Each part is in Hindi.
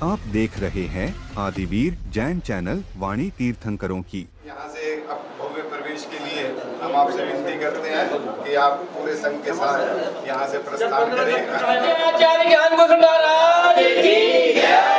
आप देख रहे हैं आदिवीर जैन चैनल वाणी तीर्थंकरों की। यहाँ से अब भव्य प्रवेश के लिए हम आपसे विनती करते हैं कि आप पूरे संघ के साथ यहाँ से प्रस्थान करें। आचार्य ज्ञान कुसुम महाराज की जय।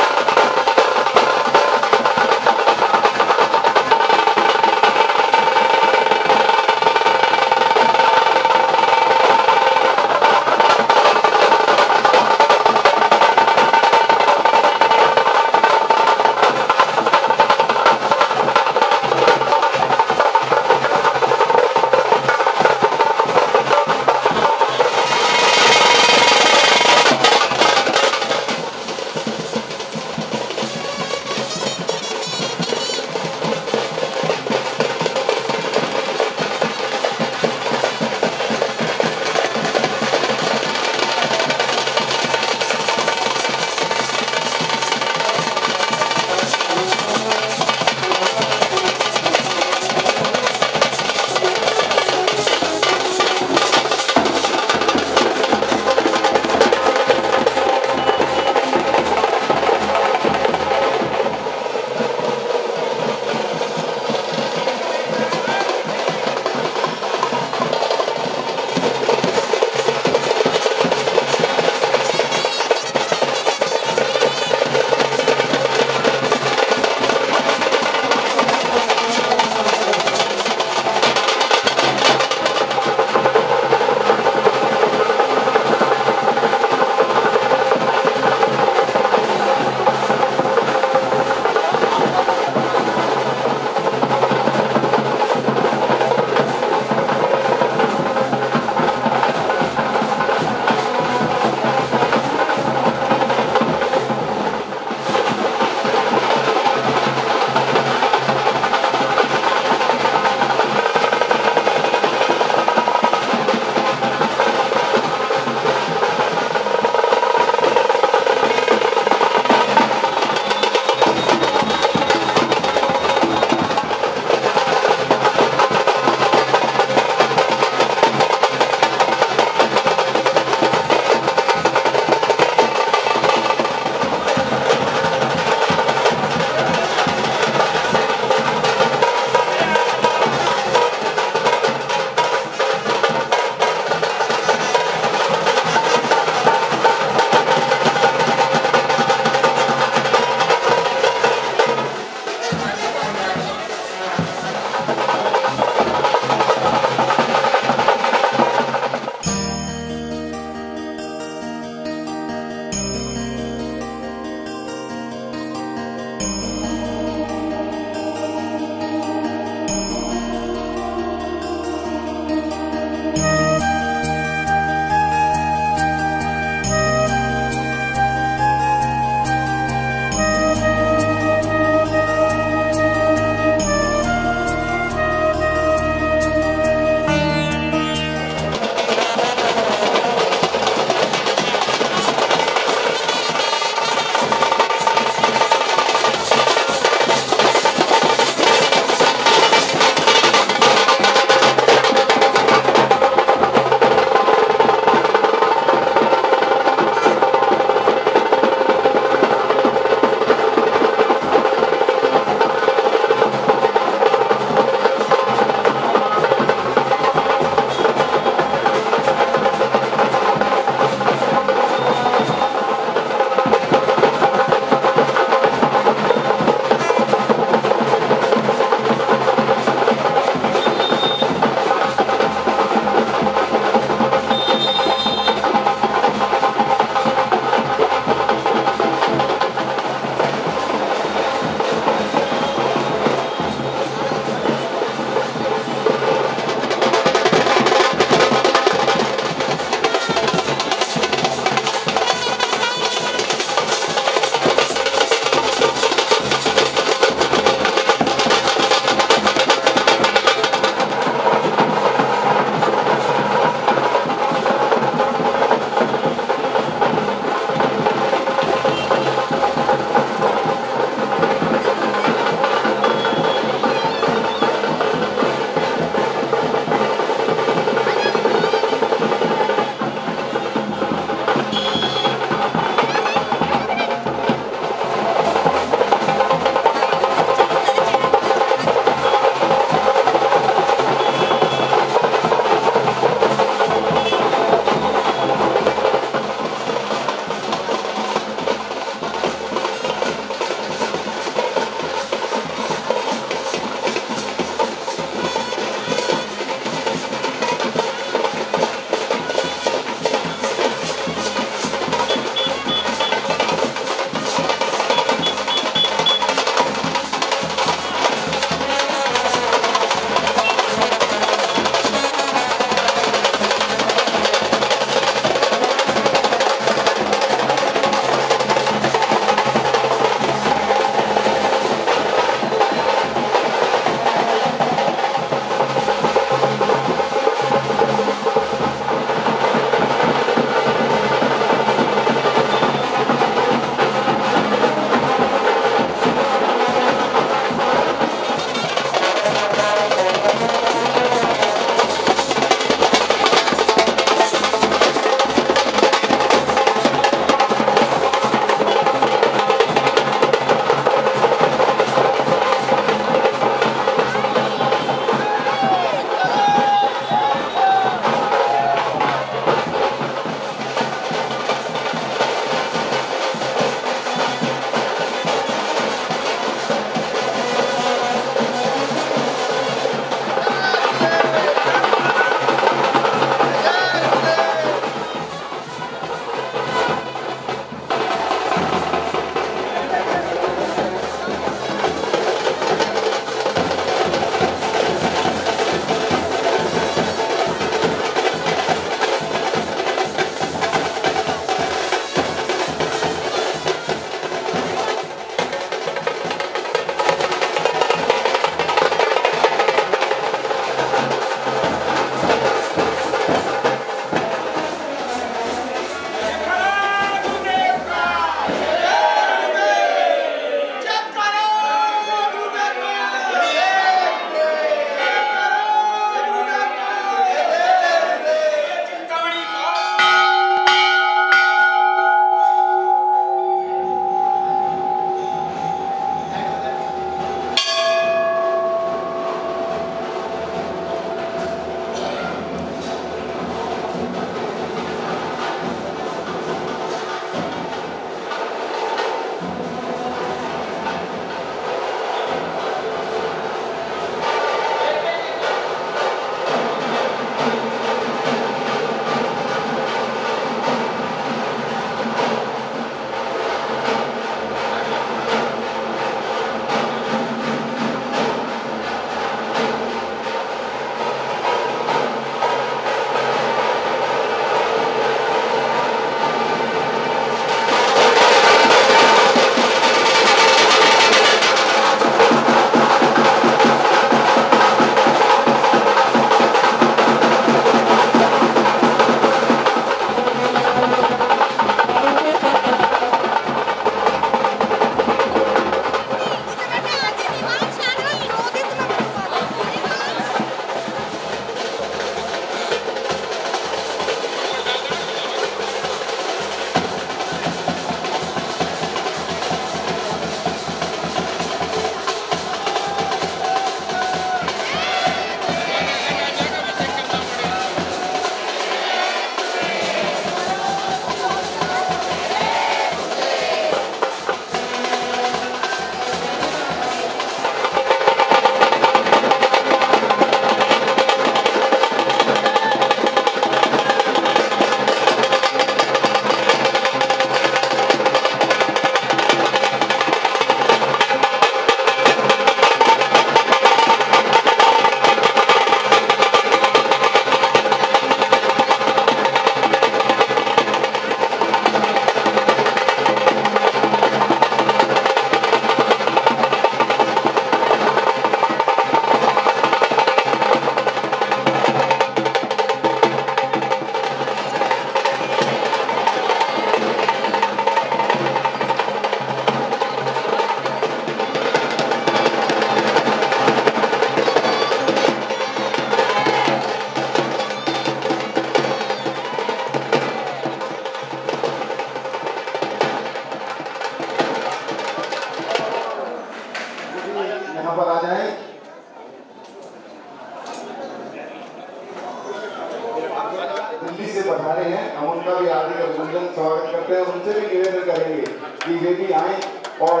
से पधारे हैं, हम उनका भी हार्दिक अभिनंदन स्वागत करते हैं। उनसे भी निवेदन करेंगे कि वे भी आए और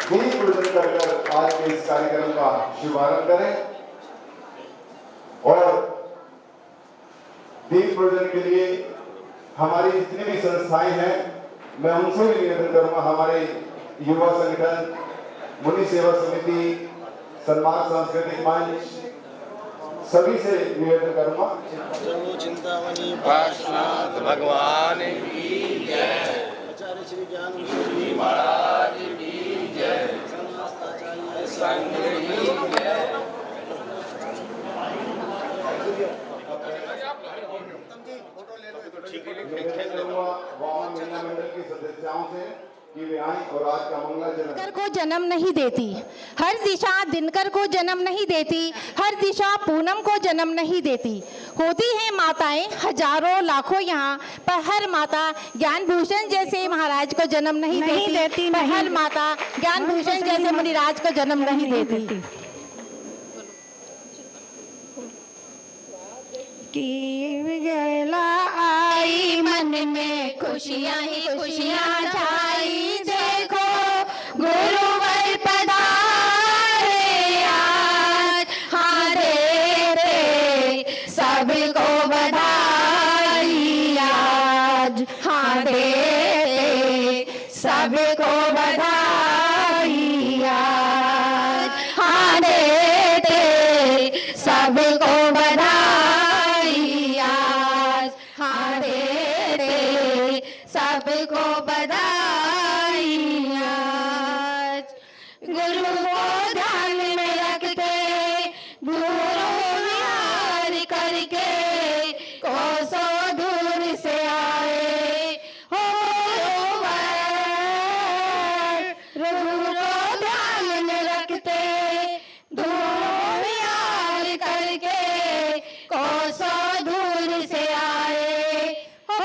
दीप प्रज्वलन कर आज के इस कार्यक्रम का शुभारंभ करें। और दीप प्रज्वलन के लिए हमारी जितनी भी संस्थाएं हैं, मैं उनसे भी निवेदन करूंगा, हमारे युवा संगठन, मुनि सेवा समिति, सन्मान सांस्कृतिक मंच, सभी से निवेदन करूंगा। चिंतामणि पार्श्वनाथ भगवान की जय, आचार्य श्री ज्ञान श्री महाराज की जय, संघ की जय। वामन महिला मंडल की सदस्यों से कि वे आएं और आज का मंगलाचरण। दिनकर को जन्म नहीं देती, हर दिशा दिनकर को जन्म नहीं देती, हर दिशा पूनम को जन्म नहीं देती। होती हैं माताएं हजारों लाखों यहाँ, पर हर माता ज्ञान भूषण जैसे महाराज को जन्म नहीं देती, पर हर माता ज्ञान भूषण जैसे मुनिराज को जन्म नहीं देती। की गला आई मन में खुशियाँ ही खुशियाँ छाई, देखो गुरुवर पधारे आज, हाँ दे रे सबको बधाई आज, हाँ दे रे सबको बधाई आज, हाँ दे रे सबको बधाई आज, हाँ दे रे सबको बधाई आज। गुरु को ध्यान में रख के, गुरु विहार करके, कोसों दूर से आए हो गुरु को ध्यान में रखते, गुरु विहार करके, कोसों दूर से आए हो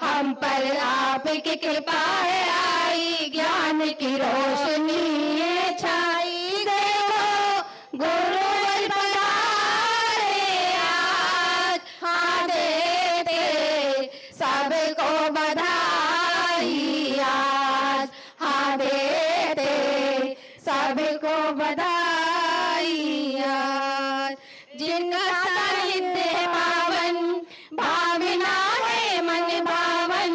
हम पर आपकी कृपा है आई, ज्ञान की रोशनी है छाई, देखो गुरुवर पधारे आज, हाँ देते सबको बधाई आज, हाँ देते सबको बधाई आज। जिनका साहित्य है पावन, भावना है मन भावन,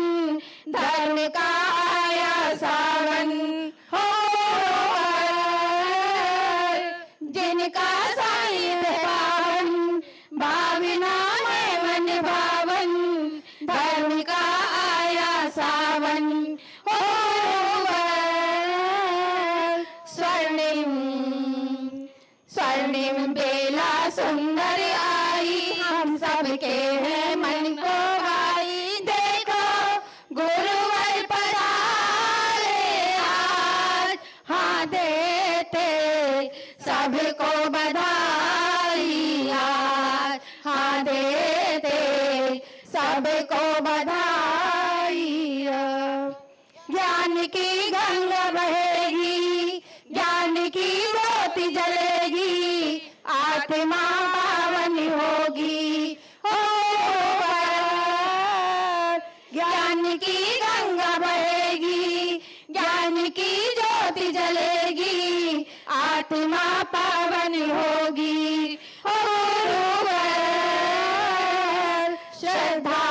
धर्म का आया सावन हो जिनका साहित्य है पावन, भावना है मन भावन, धर्म का आया सावन हो स्वर्णिम बेला सुंदर आई, हम सबके हैं मन को भाई, देखो गुरुवर पधारे आज, हाँ देते सबको बधाई आज, हाँ देते सबको बधाई आज। ज्ञान की गंगा बहेगी, ज्ञान की ज्योति जलेगी, आत्मा पावन होगी हो ज्ञान की गंगा बहेगी, ज्ञान की ज्योति जलेगी, आत्मा पावन होगी हो श्रद्धा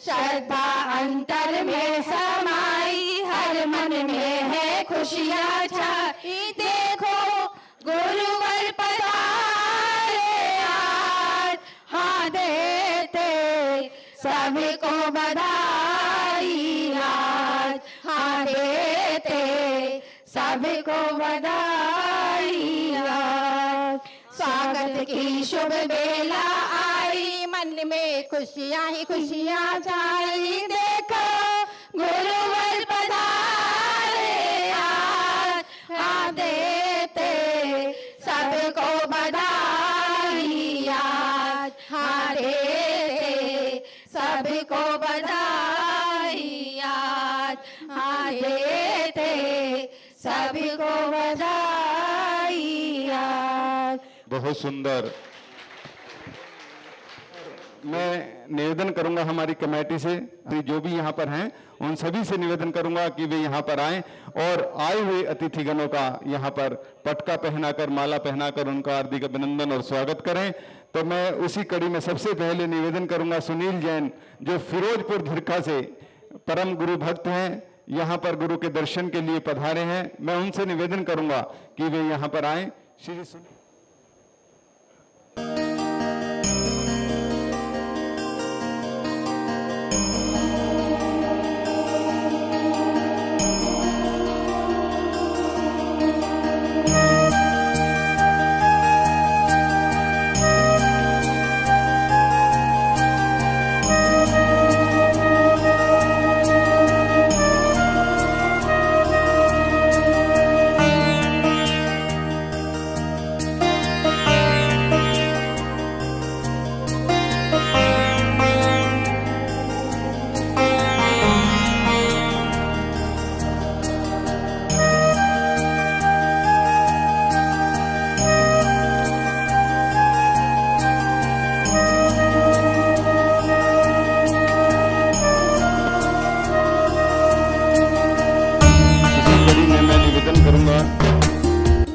श्रद्धा अंतर में समाई, हर मन में है खुशियाँ छाई, देखो गुरुवर पधारे आज, हाँ देते सबको बधाई आज, हाँ देते सबको बधाई आज। स्वागत की शुभ बेला आई, मन में खुशियाँ ही खुशियाँ छाई, देखो गुरुवर पधारे आज, हाँ देते सबको बधाई आज, हाँ देते सबको बधाई आज, हाँ देते सबको बधाई बहुत सुंदर। मैं निवेदन करूंगा हमारी कमेटी से, जो भी यहाँ पर हैं उन सभी से निवेदन करूंगा कि वे यहाँ पर आएं और आए हुए अतिथिगणों का यहाँ पर पटका पहनाकर, माला पहनाकर उनका हार्दिक अभिनंदन और स्वागत करें। तो मैं उसी कड़ी में सबसे पहले निवेदन करूंगा सुनील जैन, जो फिरोजपुर धिरखा से परम गुरु भक्त हैं, यहाँ पर गुरु के दर्शन के लिए पधारे हैं। मैं उनसे निवेदन करूंगा कि वे यहाँ पर आए। श्री सुनील।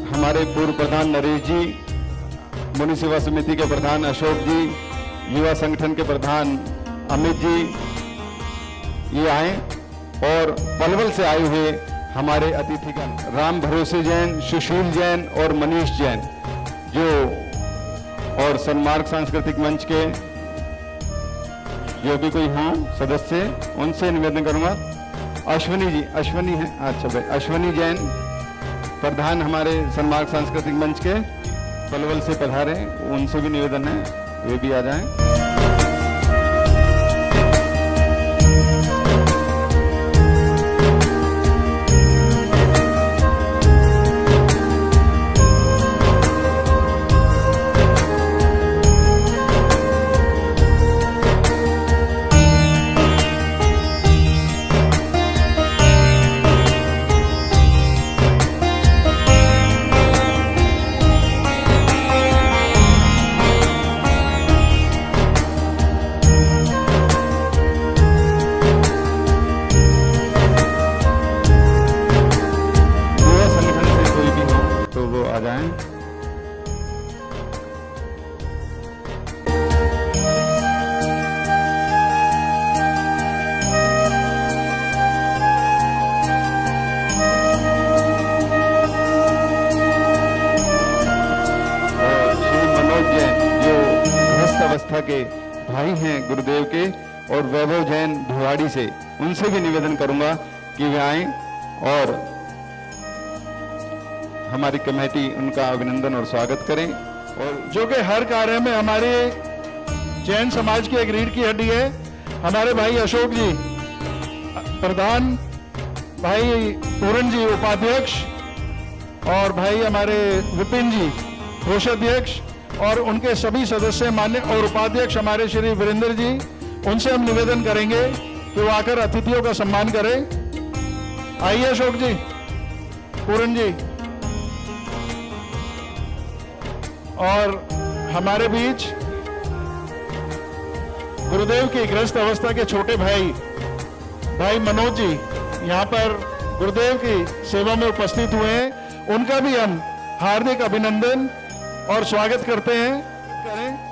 हमारे पूर्व प्रधान नरेश जी, मुनि सेवा समिति के प्रधान अशोक जी, युवा संगठन के प्रधान अमित जी, ये आए और पलवल से आए हुए हमारे अतिथिगण राम भरोसे जैन, सुशील जैन और मनीष जैन, जो और सन्मार्ग सांस्कृतिक मंच के जो भी कोई हों सदस्य, उनसे निवेदन करूंगा। अश्वनी जी, अश्वनी है, अच्छा भाई, अश्वनी जैन प्रधान हमारे सन्मार्ग सांस्कृतिक मंच के पलवल से पधारे, उनसे भी निवेदन है वे भी आ जाएं। के भाई हैं गुरुदेव के, और वैभव जैन भिवाड़ी से, उनसे भी निवेदन करूंगा कि वे आएं और हमारी कमेटी उनका अभिनंदन और स्वागत करें। और जो कि हर कार्य में हमारे जैन समाज की एक रीढ़ की हड्डी है, हमारे भाई अशोक जी प्रधान, भाई पूरन जी उपाध्यक्ष, और भाई हमारे विपिन जी कोषाध्यक्ष, और उनके सभी सदस्य मान्य और उपाध्यक्ष हमारे श्री वीरेंद्र जी, उनसे हम निवेदन करेंगे कि वो आकर अतिथियों का सम्मान करें। आइए अशोक जी, पूरन जी। और हमारे बीच गुरुदेव की गृहस्थ अवस्था के छोटे भाई भाई मनोज जी यहाँ पर गुरुदेव की सेवा में उपस्थित हुए हैं, उनका भी हम हार्दिक अभिनंदन और स्वागत करते हैं। करें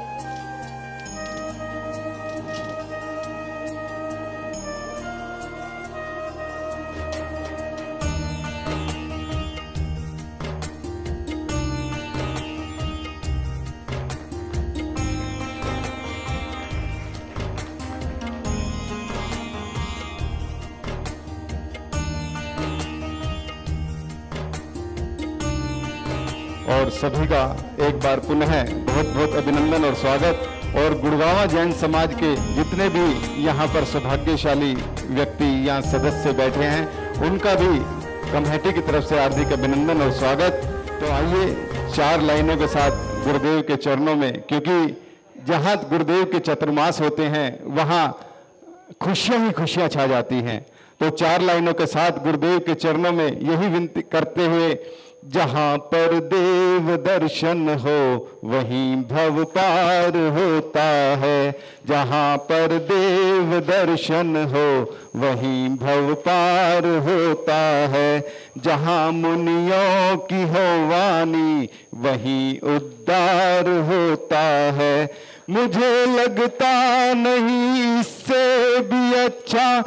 और सभी का एक बार पुनः बहुत बहुत अभिनंदन और स्वागत। और गुड़गांवा जैन समाज के जितने भी यहाँ पर सौभाग्यशाली व्यक्ति या सदस्य बैठे हैं, उनका भी कमेटी की तरफ से हार्दिक अभिनंदन और स्वागत। तो आइए 4 लाइनों के साथ गुरुदेव के चरणों में, क्योंकि जहाँ गुरुदेव के चतुर्मास होते हैं वहाँ खुशियाँ ही खुशियाँ छा जाती हैं। तो 4 लाइनों के साथ गुरुदेव के चरणों में यही विनती करते हुए जहाँ पर देव दर्शन हो वहीं भव पार होता है। जहाँ पर देव दर्शन हो वहीं भव पार होता है। जहाँ मुनियों की हो वाणी वहीं उद्धार होता है। मुझे लगता नहीं इससे भी अच्छा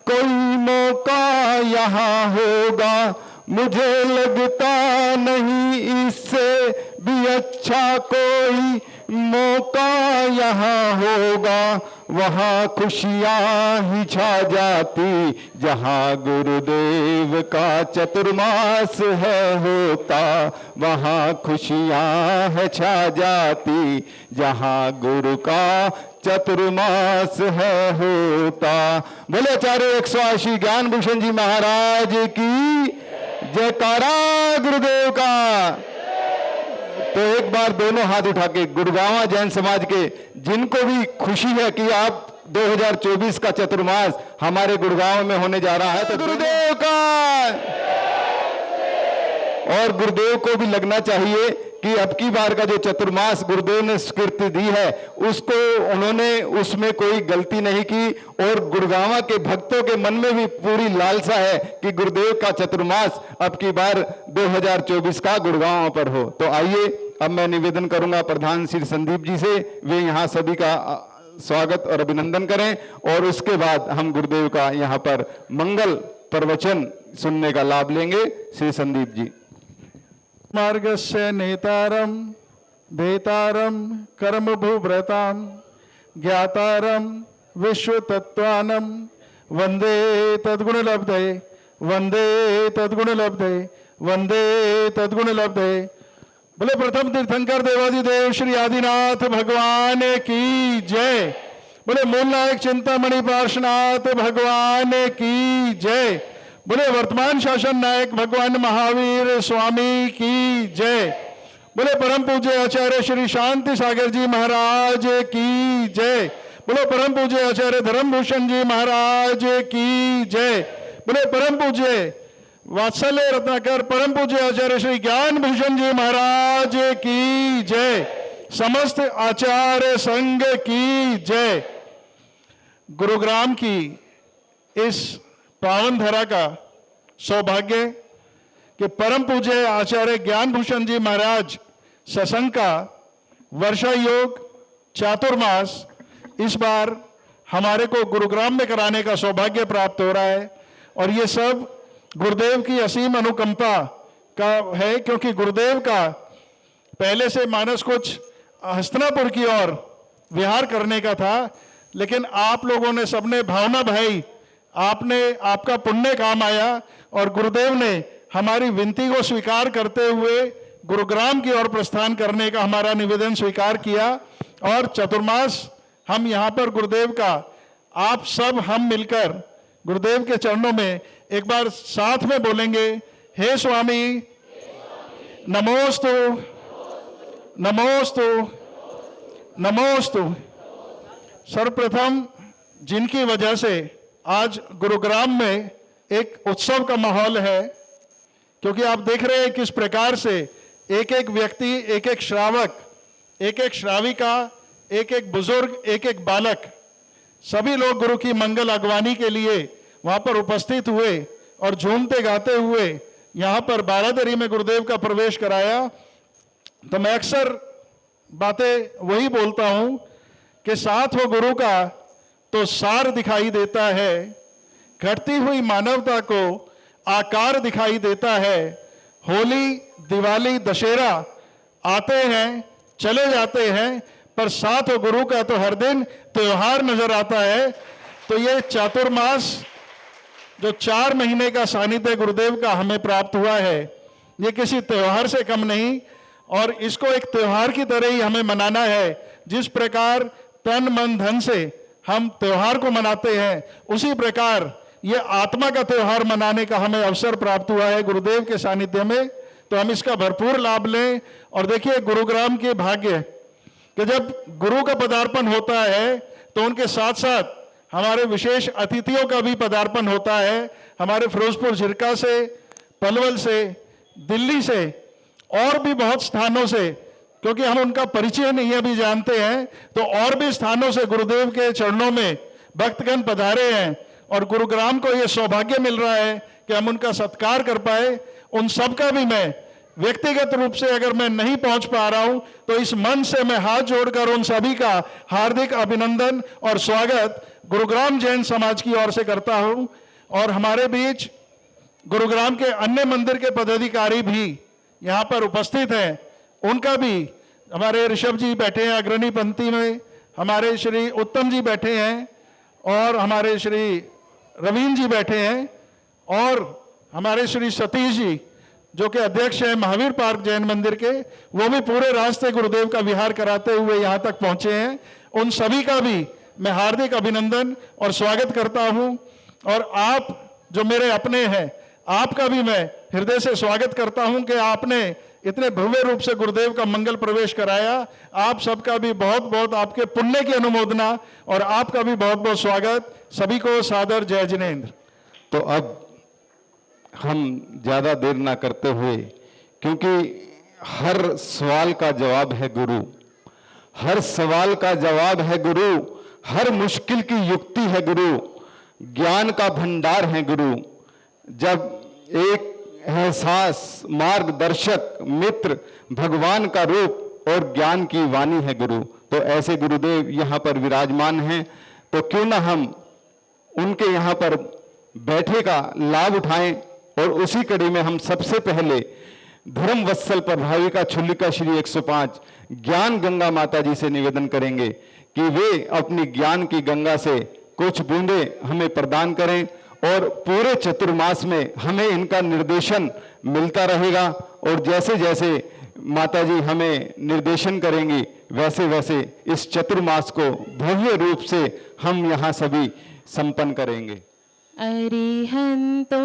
कोई मौका यहाँ होगा। मुझे लगता नहीं इससे भी अच्छा कोई मौका यहाँ होगा। वहाँ खुशियाँ ही छा जाती जहाँ गुरुदेव का चतुर्मास है होता। वहाँ खुशियाँ है छा जाती जहाँ गुरु का चतुर्मास है होता। बोले आचार्य 180 ज्ञान भूषण जी महाराज की जयकारा गुरुदेव का। तो एक बार दोनों हाथ उठा के गुड़गांव जैन समाज के जिनको भी खुशी है कि आप 2024 का चतुर्मास हमारे गुड़गांव में होने जा रहा है, तो गुरुदेव का और गुरुदेव को भी लगना चाहिए कि अब की बार का जो चतुर्मास गुरुदेव ने स्वीकृति दी है उसको उन्होंने उसमें कोई गलती नहीं की। और गुड़गांव के भक्तों के मन में भी पूरी लालसा है कि गुरुदेव का चतुर्मास अब की बार 2024 का गुड़गांव पर हो। तो आइए अब मैं निवेदन करूंगा प्रधान श्री संदीप जी से, वे यहाँ सभी का स्वागत और अभिनंदन करें और उसके बाद हम गुरुदेव का यहाँ पर मंगल प्रवचन सुनने का लाभ लेंगे। श्री संदीप जी। मार्गस्य नेतारम भेतारम कर्मभूव्रताम ज्ञातारम विश्व तत्वानम वंदे तद्गुण लब्धे वंदे तद्गुण लब्धे वंदे तद्गुण लब्धे। बोले प्रथम तीर्थंकर देवादिदेव श्री आदिनाथ भगवान की जय। बोले मूल नायक चिंतामणि पार्श्वनाथ भगवान की जय। बोले वर्तमान शासन नायक भगवान महावीर स्वामी की जय। बोले परम पूज्य आचार्य श्री शांति सागर जी महाराज की जय। बोले परम पूज्य आचार्य धर्मभूषण जी महाराज की जय। बोले परम पूज्य वात्सल्य रत्नाकर परम पूज्य आचार्य श्री ज्ञान भूषण जी महाराज की जय। समस्त आचार्य संघ की जय। गुरुग्राम की इस पावन धरा का सौभाग्य कि परम पूज्य आचार्य ज्ञान भूषण जी महाराज सत्संग का वर्षा योग चातुर्मास इस बार हमारे को गुरुग्राम में कराने का सौभाग्य प्राप्त हो रहा है। और ये सब गुरुदेव की असीम अनुकंपा का है, क्योंकि गुरुदेव का पहले से मानस कुछ हस्तिनापुर की ओर विहार करने का था, लेकिन आप लोगों ने सबने भावना भाई, आपका पुण्य काम आया और गुरुदेव ने हमारी विनती को स्वीकार करते हुए गुरुग्राम की ओर प्रस्थान करने का हमारा निवेदन स्वीकार किया। और चतुर्मास हम यहाँ पर गुरुदेव का आप सब हम मिलकर गुरुदेव के चरणों में एक बार साथ में बोलेंगे, हे स्वामी नमोस्तु नमोस्तु नमोस्तु। सर्वप्रथम जिनकी वजह से आज गुरुग्राम में एक उत्सव का माहौल है, क्योंकि आप देख रहे हैं किस प्रकार से एक एक व्यक्ति, एक एक श्रावक, एक एक श्राविका, एक एक बुजुर्ग, एक एक बालक, सभी लोग गुरु की मंगल अगवानी के लिए वहां पर उपस्थित हुए और झूमते गाते हुए यहाँ पर बारादरी में गुरुदेव का प्रवेश कराया। तो मैं अक्सर बातें वही बोलता हूँ कि साथ हो गुरु का तो सार दिखाई देता है, घटती हुई मानवता को आकार दिखाई देता है। होली, दिवाली, दशहरा आते हैं चले जाते हैं, पर साथ हो गुरु का तो हर दिन त्योहार नजर आता है। तो ये चातुर्मास जो 4 महीने का सानिध्य गुरुदेव का हमें प्राप्त हुआ है, ये किसी त्योहार से कम नहीं, और इसको एक त्योहार की तरह ही हमें मनाना है। जिस प्रकार तन मन धन से हम त्योहार को मनाते हैं, उसी प्रकार ये आत्मा का त्योहार मनाने का हमें अवसर प्राप्त हुआ है गुरुदेव के सानिध्य में। तो हम इसका भरपूर लाभ लें। और देखिए गुरुग्राम के भाग्य कि जब गुरु का पदार्पण होता है तो उनके साथ साथ हमारे विशेष अतिथियों का भी पदार्पण होता है। हमारे फिरोजपुर झिरका से, पलवल से दिल्ली से और भी बहुत स्थानों से, क्योंकि हम उनका परिचय नहीं अभी जानते हैं, तो और भी स्थानों से गुरुदेव के चरणों में भक्तगण पधारे हैं और गुरुग्राम को ये सौभाग्य मिल रहा है कि हम उनका सत्कार कर पाए। उन सब का भी मैं व्यक्तिगत रूप से अगर मैं नहीं पहुंच पा रहा हूं तो इस मन से मैं हाथ जोड़कर उन सभी का हार्दिक अभिनंदन और स्वागत गुरुग्राम जैन समाज की ओर से करता हूं। और हमारे बीच गुरुग्राम के अन्य मंदिर के पदाधिकारी भी यहाँ पर उपस्थित हैं, उनका भी, हमारे ऋषभ जी बैठे हैं अग्रणी पंक्ति में, हमारे श्री उत्तम जी बैठे हैं और हमारे श्री रवीन जी बैठे हैं और हमारे श्री सतीश जी जो कि अध्यक्ष हैं महावीर पार्क जैन मंदिर के, वो भी पूरे रास्ते गुरुदेव का विहार कराते हुए यहाँ तक पहुँचे हैं। उन सभी का भी मैं हार्दिक अभिनंदन और स्वागत करता हूँ। और आप जो मेरे अपने हैं, आपका भी मैं हृदय से स्वागत करता हूँ कि आपने इतने भव्य रूप से गुरुदेव का मंगल प्रवेश कराया। आप सबका भी बहुत बहुत आपके पुण्य की अनुमोदना और आपका भी बहुत बहुत स्वागत। सभी को सादर जय जिनेंद्र। तो अब हम ज़्यादा देर ना करते हुए, क्योंकि हर सवाल का जवाब है गुरु, हर सवाल का जवाब है गुरु, हर मुश्किल की युक्ति है गुरु, ज्ञान का भंडार है गुरु। जब एक एहसास, मार्गदर्शक, मित्र, भगवान का रूप और ज्ञान की वाणी है गुरु, तो ऐसे गुरुदेव यहाँ पर विराजमान हैं, तो क्यों ना हम उनके यहाँ पर बैठे का लाभ उठाएं। और उसी कड़ी में हम सबसे पहले धर्म वत्सल प्रभाविका छुल्लिका श्री 105 ज्ञान गंगा माता जी से निवेदन करेंगे कि वे अपनी ज्ञान की गंगा से कुछ बूंदे हमें प्रदान करें और पूरे चतुर्मास में हमें इनका निर्देशन मिलता रहेगा। और जैसे जैसे माता जी हमें निर्देशन करेंगी वैसे वैसे इस चतुर्मास को भव्य रूप से हम यहाँ सभी संपन्न करेंगे। अरिहंतो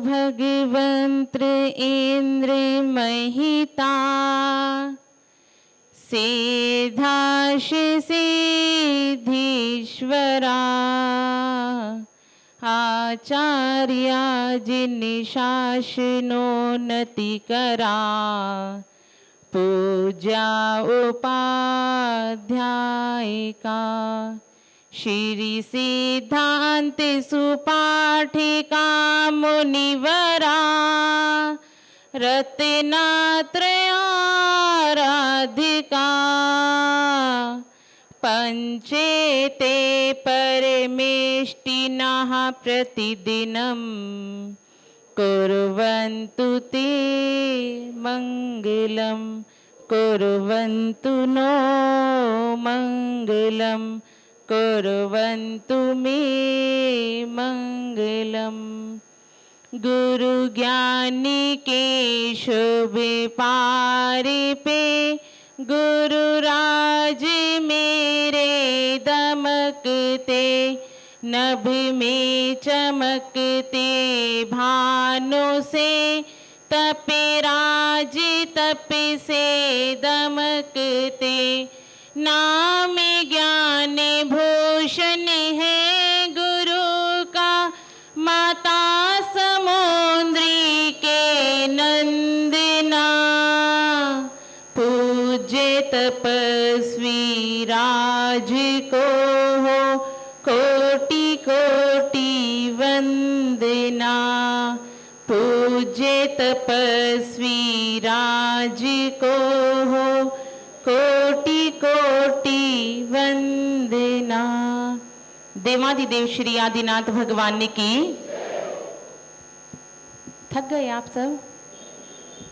भगवंत्र इंद्र महिता सेधाश सिद्धीश्वरा आचार्या जिन शासनो नतिकरा पूजा उपाध्यायिका श्री सिद्धांत सुपाठिका मुनिवरा रत्नात्रयाराधिका पंचेते परमेष्टिनः प्रतिदिनं कुर्वन्तु ते मंगलम कुर्वन्तु नो मंगलम कुर्वन्तु मे मंगलम। गुरु ज्ञानी के शुभ पारे पे गुरु राज मेरे दमकते नभ में चमकते भानु से तपे राज तप से दमकते नाम ज्ञान भूषण है गुरु का माता समुद्री के नंदना पूज्य तपस्वी राज को हो कोटि कोटि वंदना पूज्य तपस्वी राज को हो कोटि कोटि वंदना। देवाधिदेव श्री आदिनाथ भगवान की। थक गए आप सब?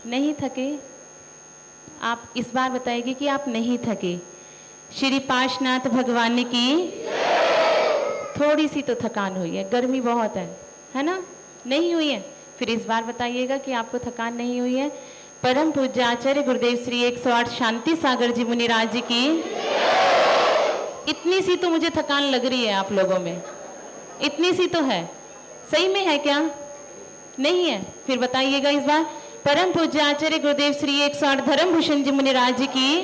नहीं थके? आप इस बार बताइए कि आप नहीं थके। श्री पाशनाथ भगवान की। थोड़ी सी तो थकान हुई है, गर्मी बहुत है ना? नहीं हुई है? फिर इस बार बताइएगा कि आपको थकान नहीं हुई है। परम पूज्य आचार्य गुरुदेव श्री 108 शांति सागर जी मुनिराज जी की। इतनी सी तो मुझे थकान लग रही है आप लोगों में, इतनी सी तो है। सही में है क्या? नहीं है? फिर बताइएगा इस बार। परम पूज्य आचार्य गुरुदेव श्री 108 धर्मभूषण जी मुनिराज जी की।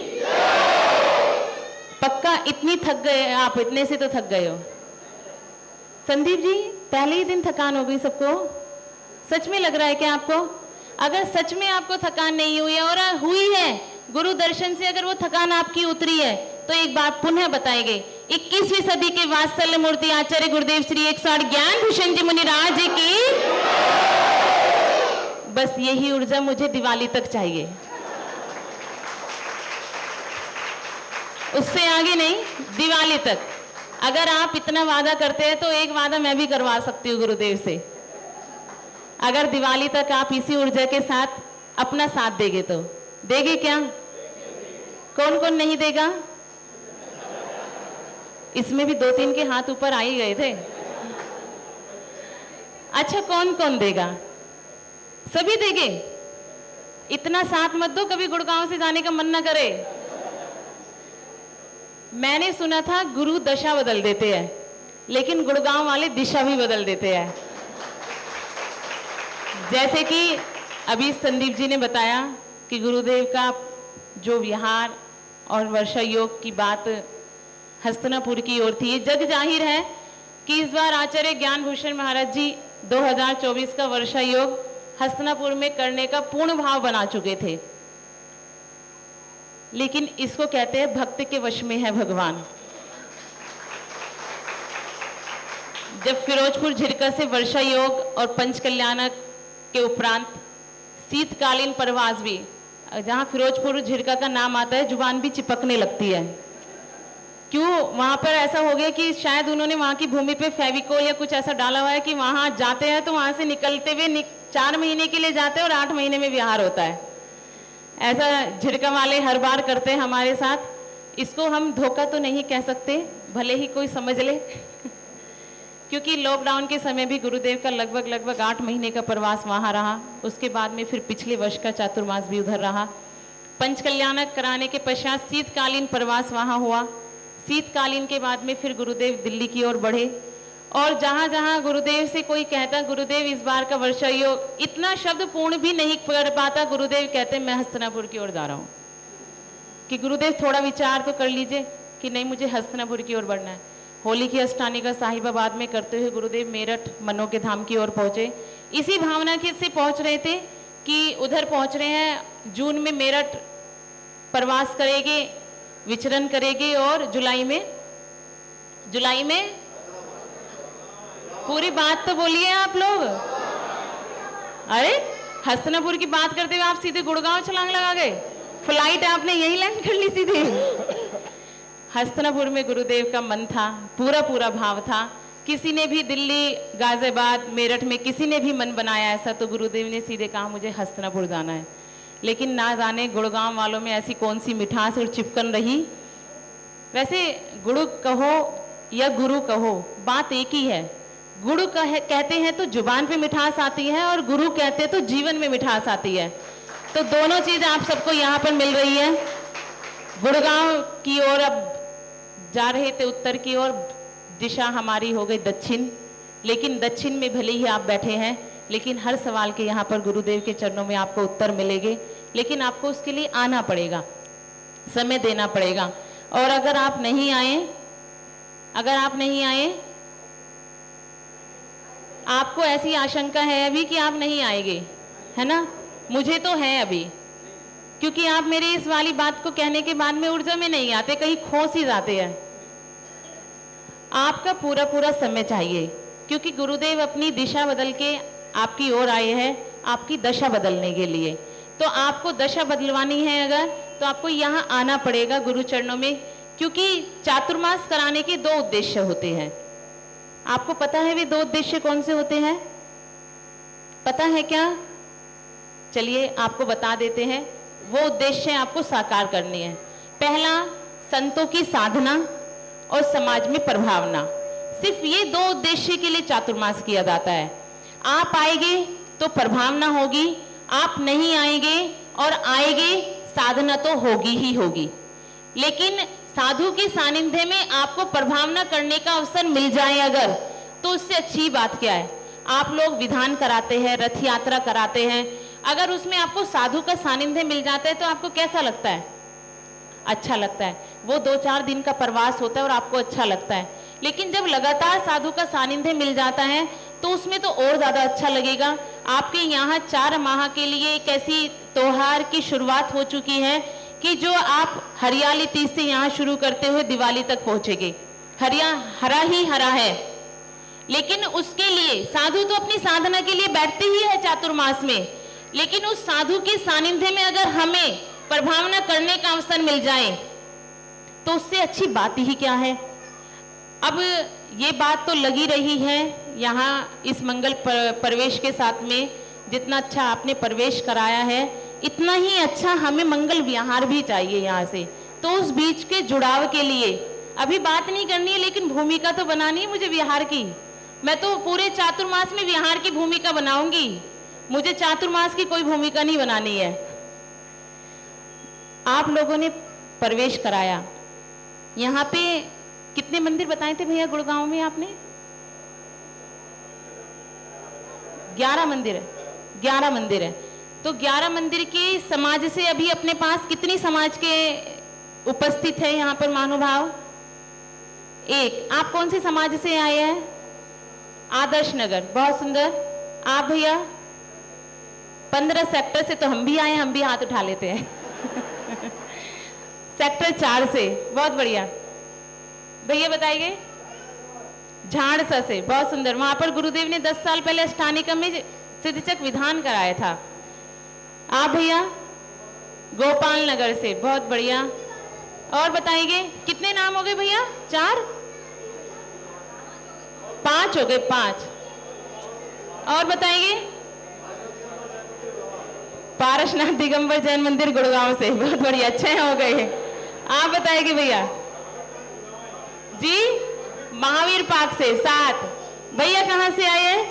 पक्का इतनी थक गए आप? इतने से तो थक गए हो। संदीप जी, पहले ही दिन थकान हो गई सबको? सच में लग रहा है क्या आपको? अगर सच में आपको थकान नहीं हुई है और हुई है गुरु दर्शन से, अगर वो थकान आपकी उतरी है, तो एक बात पुनः बताएंगे 21वीं सदी के वात्सल्य मूर्ति आचार्य गुरुदेव श्री 108 ज्ञान भूषण जी मुनिराज जी की बस यही ऊर्जा मुझे दिवाली तक चाहिए, उससे आगे नहीं, दिवाली तक। अगर आप इतना वादा करते हैं तो एक वादा मैं भी करवा सकती हूँ गुरुदेव से, अगर दिवाली तक आप इसी ऊर्जा के साथ अपना साथ देंगे तो। देंगे क्या? कौन कौन नहीं देगा? इसमें भी 2-3 के हाथ ऊपर आ ही गए थे। अच्छा, कौन कौन देगा? सभी देंगे? इतना साथ मत दो कभी गुड़गांव से जाने का मन ना करे। मैंने सुना था गुरु दशा बदल देते हैं, लेकिन गुड़गांव वाले दिशा भी बदल देते हैं। जैसे कि अभी संदीप जी ने बताया कि गुरुदेव का जो विहार और वर्षा योग की बात हस्तिनापुर की ओर थी, ये जग जाहिर है कि इस बार आचार्य ज्ञान भूषण महाराज जी 2024 का वर्षा योग हस्तिनापुर में करने का पूर्ण भाव बना चुके थे, लेकिन इसको कहते हैं भक्त के वश में है भगवान। जब फिरोजपुर झिरका से वर्षा योग और पंचकल्याणक के उपरांत शीतकालीन प्रवास भी, जहां फिरोजपुर झिरका का नाम आता है जुबान भी चिपकने लगती है। क्यों? वहां पर ऐसा हो गया कि शायद उन्होंने वहां की भूमि पे फेविकोल या कुछ ऐसा डाला हुआ है कि वहां जाते हैं तो वहां से निकलते हुए 4 महीने के लिए जाते हैं और 8 महीने में विहार होता है। ऐसा झिरका वाले हर बार करते हैं हमारे साथ। इसको हम धोखा तो नहीं कह सकते, भले ही कोई समझ ले क्योंकि लॉकडाउन के समय भी गुरुदेव का लगभग 8 महीने का प्रवास वहां रहा। उसके बाद में फिर पिछले वर्ष का चातुर्मास भी उधर रहा। पंचकल्याणक कराने के पश्चात शीतकालीन प्रवास वहां हुआ। शीतकालीन के बाद में फिर गुरुदेव दिल्ली की ओर बढ़े और जहां जहां गुरुदेव से कोई कहता गुरुदेव इस बार का वर्षा योग, इतना शब्द पूर्ण भी नहीं कर पाता, गुरुदेव कहते मैं हस्तिनापुर की ओर जा रहा हूं। कि गुरुदेव थोड़ा विचार तो कर लीजिए कि नहीं मुझे हस्तिनापुर की ओर बढ़ना है। होली की अष्टानी का साहिबाबाद में करते हुए गुरुदेव मेरठ मनो के धाम की ओर पहुंचे। इसी भावना के से पहुंच रहे थे कि उधर पहुंच रहे हैं, जून में मेरठ प्रवास करेंगे, विचरण करेंगे और जुलाई में पूरी बात तो बोलिए आप लोग। अरे हस्तिनापुर की बात करते हुए आप सीधे गुड़गांव छलांग लगा गए, फ्लाइट आपने यही लैंड कर ली सीधे। हस्तिनापुर में गुरुदेव का मन था, पूरा भाव था। किसी ने भी दिल्ली, गाजियाबाद, मेरठ में किसी ने भी मन बनाया ऐसा, तो गुरुदेव ने सीधे कहा मुझे हस्तिनापुर जाना है। लेकिन ना जाने गुड़गांव वालों में ऐसी कौन सी मिठास और चिपकन रही। वैसे गुरु कहो या गुरु कहो, बात एक ही है। गुरु कहते हैं तो जुबान पे मिठास आती है और गुरु कहते हैं तो जीवन में मिठास आती है। तो दोनों चीज आप सबको यहाँ पर मिल रही है। गुड़गांव की ओर अब जा रहे थे, उत्तर की ओर, दिशा हमारी हो गई दक्षिण। लेकिन दक्षिण में भले ही आप बैठे हैं, लेकिन हर सवाल के यहाँ पर गुरुदेव के चरणों में आपको उत्तर मिलेंगे। लेकिन आपको उसके लिए आना पड़ेगा, समय देना पड़ेगा। और अगर आप नहीं आए, आपको ऐसी आशंका है अभी कि आप नहीं आएंगे, है ना? मुझे तो है अभी, क्योंकि आप मेरे इस वाली बात को कहने के बाद में ऊर्जा में नहीं आते, कहीं खो सी जाते हैं। आपका पूरा समय चाहिए, क्योंकि गुरुदेव अपनी दिशा बदल के आपकी ओर आए हैं, आपकी दशा बदलने के लिए। तो आपको दशा बदलवानी है अगर, तो आपको यहाँ आना पड़ेगा गुरु चरणों में, क्योंकि चातुर्मास कराने के 2 उद्देश्य होते हैं। आपको पता है वे 2 उद्देश्य कौन से होते हैं? पता है क्या? चलिए आपको बता देते हैं। वो उद्देश्य आपको साकार करनी है। पहला, संतों की साधना और समाज में प्रभावना। सिर्फ ये 2 उद्देश्य के लिए चातुर्मास किया जाता है। आप आएंगे तो प्रभावना होगी, आप नहीं आएंगे और आएंगे साधना तो होगी ही होगी। लेकिन साधु के सानिध्य में आपको प्रभावना करने का अवसर मिल जाए अगर, तो उससे अच्छी बात क्या है? आप लोग विधान कराते हैं, रथ यात्रा कराते हैं, अगर उसमें आपको साधु का सानिध्य मिल जाता है तो आपको कैसा लगता है? अच्छा लगता है। वो 2-4 दिन का प्रवास होता है और आपको अच्छा लगता है। लेकिन जब लगातार साधु का सानिध्य मिल जाता है तो उसमें तो और ज्यादा अच्छा लगेगा। आपके यहाँ 4 माह के लिए एक ऐसी त्योहार की शुरुआत हो चुकी है कि जो आप हरियाली तीज से यहाँ शुरू करते हुए दिवाली तक पहुंचेंगे। हरा ही हरा है, लेकिन उसके लिए साधु तो अपनी साधना के लिए बैठते ही है चातुर्मास में, लेकिन उस साधु के सानिध्य में अगर हमें प्रभावना करने का अवसर मिल जाए तो उससे अच्छी बात ही क्या है। अब ये बात तो लगी रही है यहाँ इस मंगल प्रवेश के साथ में, जितना अच्छा आपने प्रवेश कराया है इतना ही अच्छा हमें मंगल विहार भी चाहिए यहाँ से। तो उस बीच के जुड़ाव के लिए अभी बात नहीं करनी है, लेकिन भूमिका तो बनानी है मुझे विहार की। मैं तो पूरे चातुर्मास में विहार की भूमिका बनाऊंगी, मुझे चातुर्मास की कोई भूमिका नहीं बनानी है। आप लोगों ने प्रवेश कराया, यहाँ पे कितने मंदिर बताए थे भैया गुड़गांव में आपने? 11 मंदिर है, 11 मंदिर है। तो 11 मंदिर के समाज से अभी अपने पास कितनी समाज के उपस्थित है यहाँ पर महानुभाव? एक। आप कौन से समाज से आए हैं? आदर्श नगर, बहुत सुंदर। आप भैया? 15 सेक्टर से तो हम भी आए, हम भी हाथ उठा लेते हैं। सेक्टर 4 से, बहुत बढ़िया। भैया बताइए? झाड़सा से, बहुत सुंदर। वहां पर गुरुदेव ने 10 साल पहले अष्टानिका में सिद्धचक विधान कराया था। आप भैया? गोपाल नगर से, बहुत बढ़िया। और बताइए कितने नाम हो गए भैया? 4? 5 हो गए, 5। और बताइए? पारसनाथ दिगंबर जैन मंदिर गुड़गांव से, बहुत बढ़िया, 6 हो गए। आप बताइए भैया? जी? महावीर पार्क से 7। भैया कहां से आए हैं?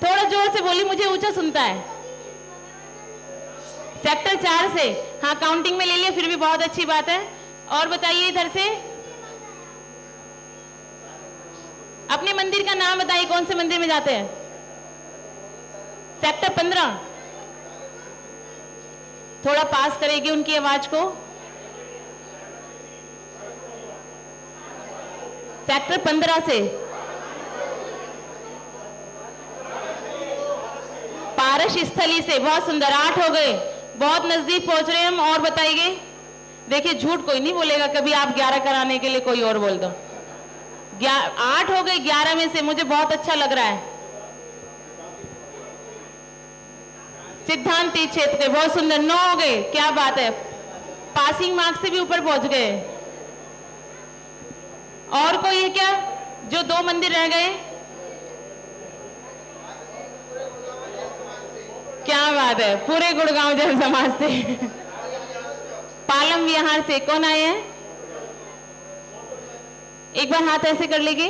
थोड़ा जोर से बोली, मुझे ऊंचा सुनता है। सेक्टर 4 से, हाँ काउंटिंग में ले लिया, फिर भी बहुत अच्छी बात है। और बताइए इधर से? अपने मंदिर का नाम बताइए, कौन से मंदिर में जाते हैं? सेक्टर 15। थोड़ा पास करेगी उनकी आवाज को। सेक्टर 15 से पारस स्थली से, बहुत सुंदर, 8 हो गए, बहुत नजदीक पहुंच रहे हैं हम। और बताइए? देखिए झूठ कोई नहीं बोलेगा कभी, आप 11 कराने के लिए कोई और बोल दो। 8 हो गए 11 में से, मुझे बहुत अच्छा लग रहा है। सिद्धांती क्षेत्र के, बहुत सुंदर, 9 हो गए, क्या बात है, पासिंग मार्क्स से भी ऊपर पहुंच गए। और कोई है क्या जो 2 मंदिर रह गए? क्या बात है, पूरे गुड़गांव जैन समाज से। पालम विहार से कौन आए हैं? एक बार हाथ ऐसे कर लेंगे।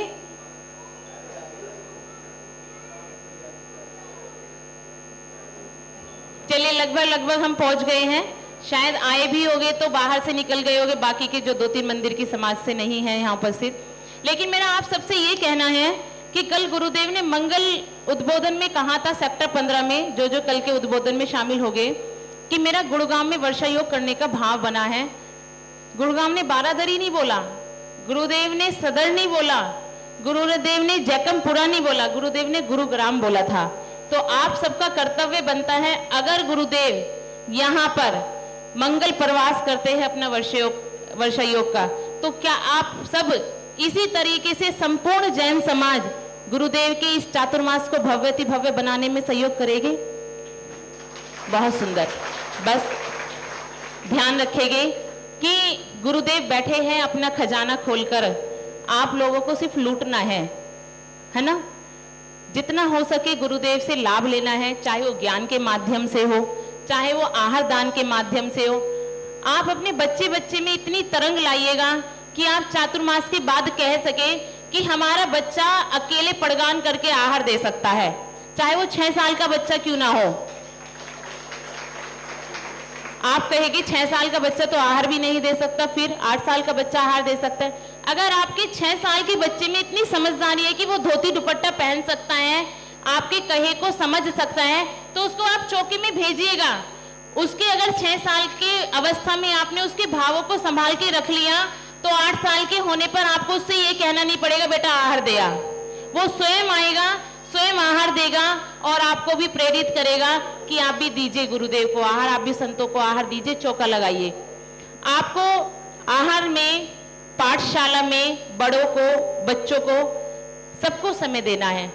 चलिए लगभग हम पहुंच गए हैं। शायद आए भी होंगे तो बाहर से निकल गए होंगे, बाकी के जो 2-3 मंदिर की समाज से नहीं है यहाँ उपस्थित। लेकिन मेरा आप सबसे ये कहना है कि कल गुरुदेव ने मंगल उद्बोधन में कहा था, सेक्टर 15 में जो कल के उद्बोधन में शामिल हो गए, कि मेरा गुड़गांव में वर्षा योग करने का भाव बना है। गुड़गांव ने बारादरी नहीं बोला, गुरुदेव ने सदर नहीं बोला, गुरुदेव ने जैकमपुरा नहीं बोला, गुरुदेव ने गुरुग्राम बोला था। तो आप सबका कर्तव्य बनता है, अगर गुरुदेव यहाँ पर मंगल प्रवास करते हैं अपना वर्षा योग का, तो क्या आप सब इसी तरीके से संपूर्ण जैन समाज गुरुदेव के इस चातुर्मास को भव्यति भव्य बनाने में सहयोग करेंगे? बहुत सुंदर। बस ध्यान रखेंगे कि गुरुदेव बैठे हैं अपना खजाना खोलकर, आप लोगों को सिर्फ लूटना है ना? जितना हो सके गुरुदेव से लाभ लेना है, चाहे वो ज्ञान के माध्यम से हो, चाहे वो आहार दान के माध्यम से हो। आप अपने बच्चे में इतनी तरंग लाइएगा कि आप चातुर्मास के बाद कह सके कि हमारा बच्चा अकेले पड़गान करके आहार दे सकता है, चाहे वो 6 साल का बच्चा क्यों ना हो। आप कहेंगे 6 साल का बच्चा तो आहार भी नहीं दे सकता, फिर 8 साल का बच्चा आहार दे सकता है। अगर आपके 6 साल के बच्चे में इतनी समझदारी है कि वो धोती दुपट्टा पहन सकता है, आपके कहे को समझ सकता है, तो उसको आप चौकी में भेजिएगा। उसके अगर 6 साल के अवस्था में आपने उसके भावों को संभाल के रख लिया, तो 8 साल के होने पर आपको उससे ये कहना नहीं पड़ेगा बेटा आहार दिया। वो स्वयं आएगा, स्वयं आहार देगा और आपको भी प्रेरित करेगा कि आप भी दीजिए गुरुदेव को आहार, आप भी संतों को आहार दीजिए, चौका लगाइए। आपको आहार में, पाठशाला में बड़ों को, बच्चों को, सबको समय देना है।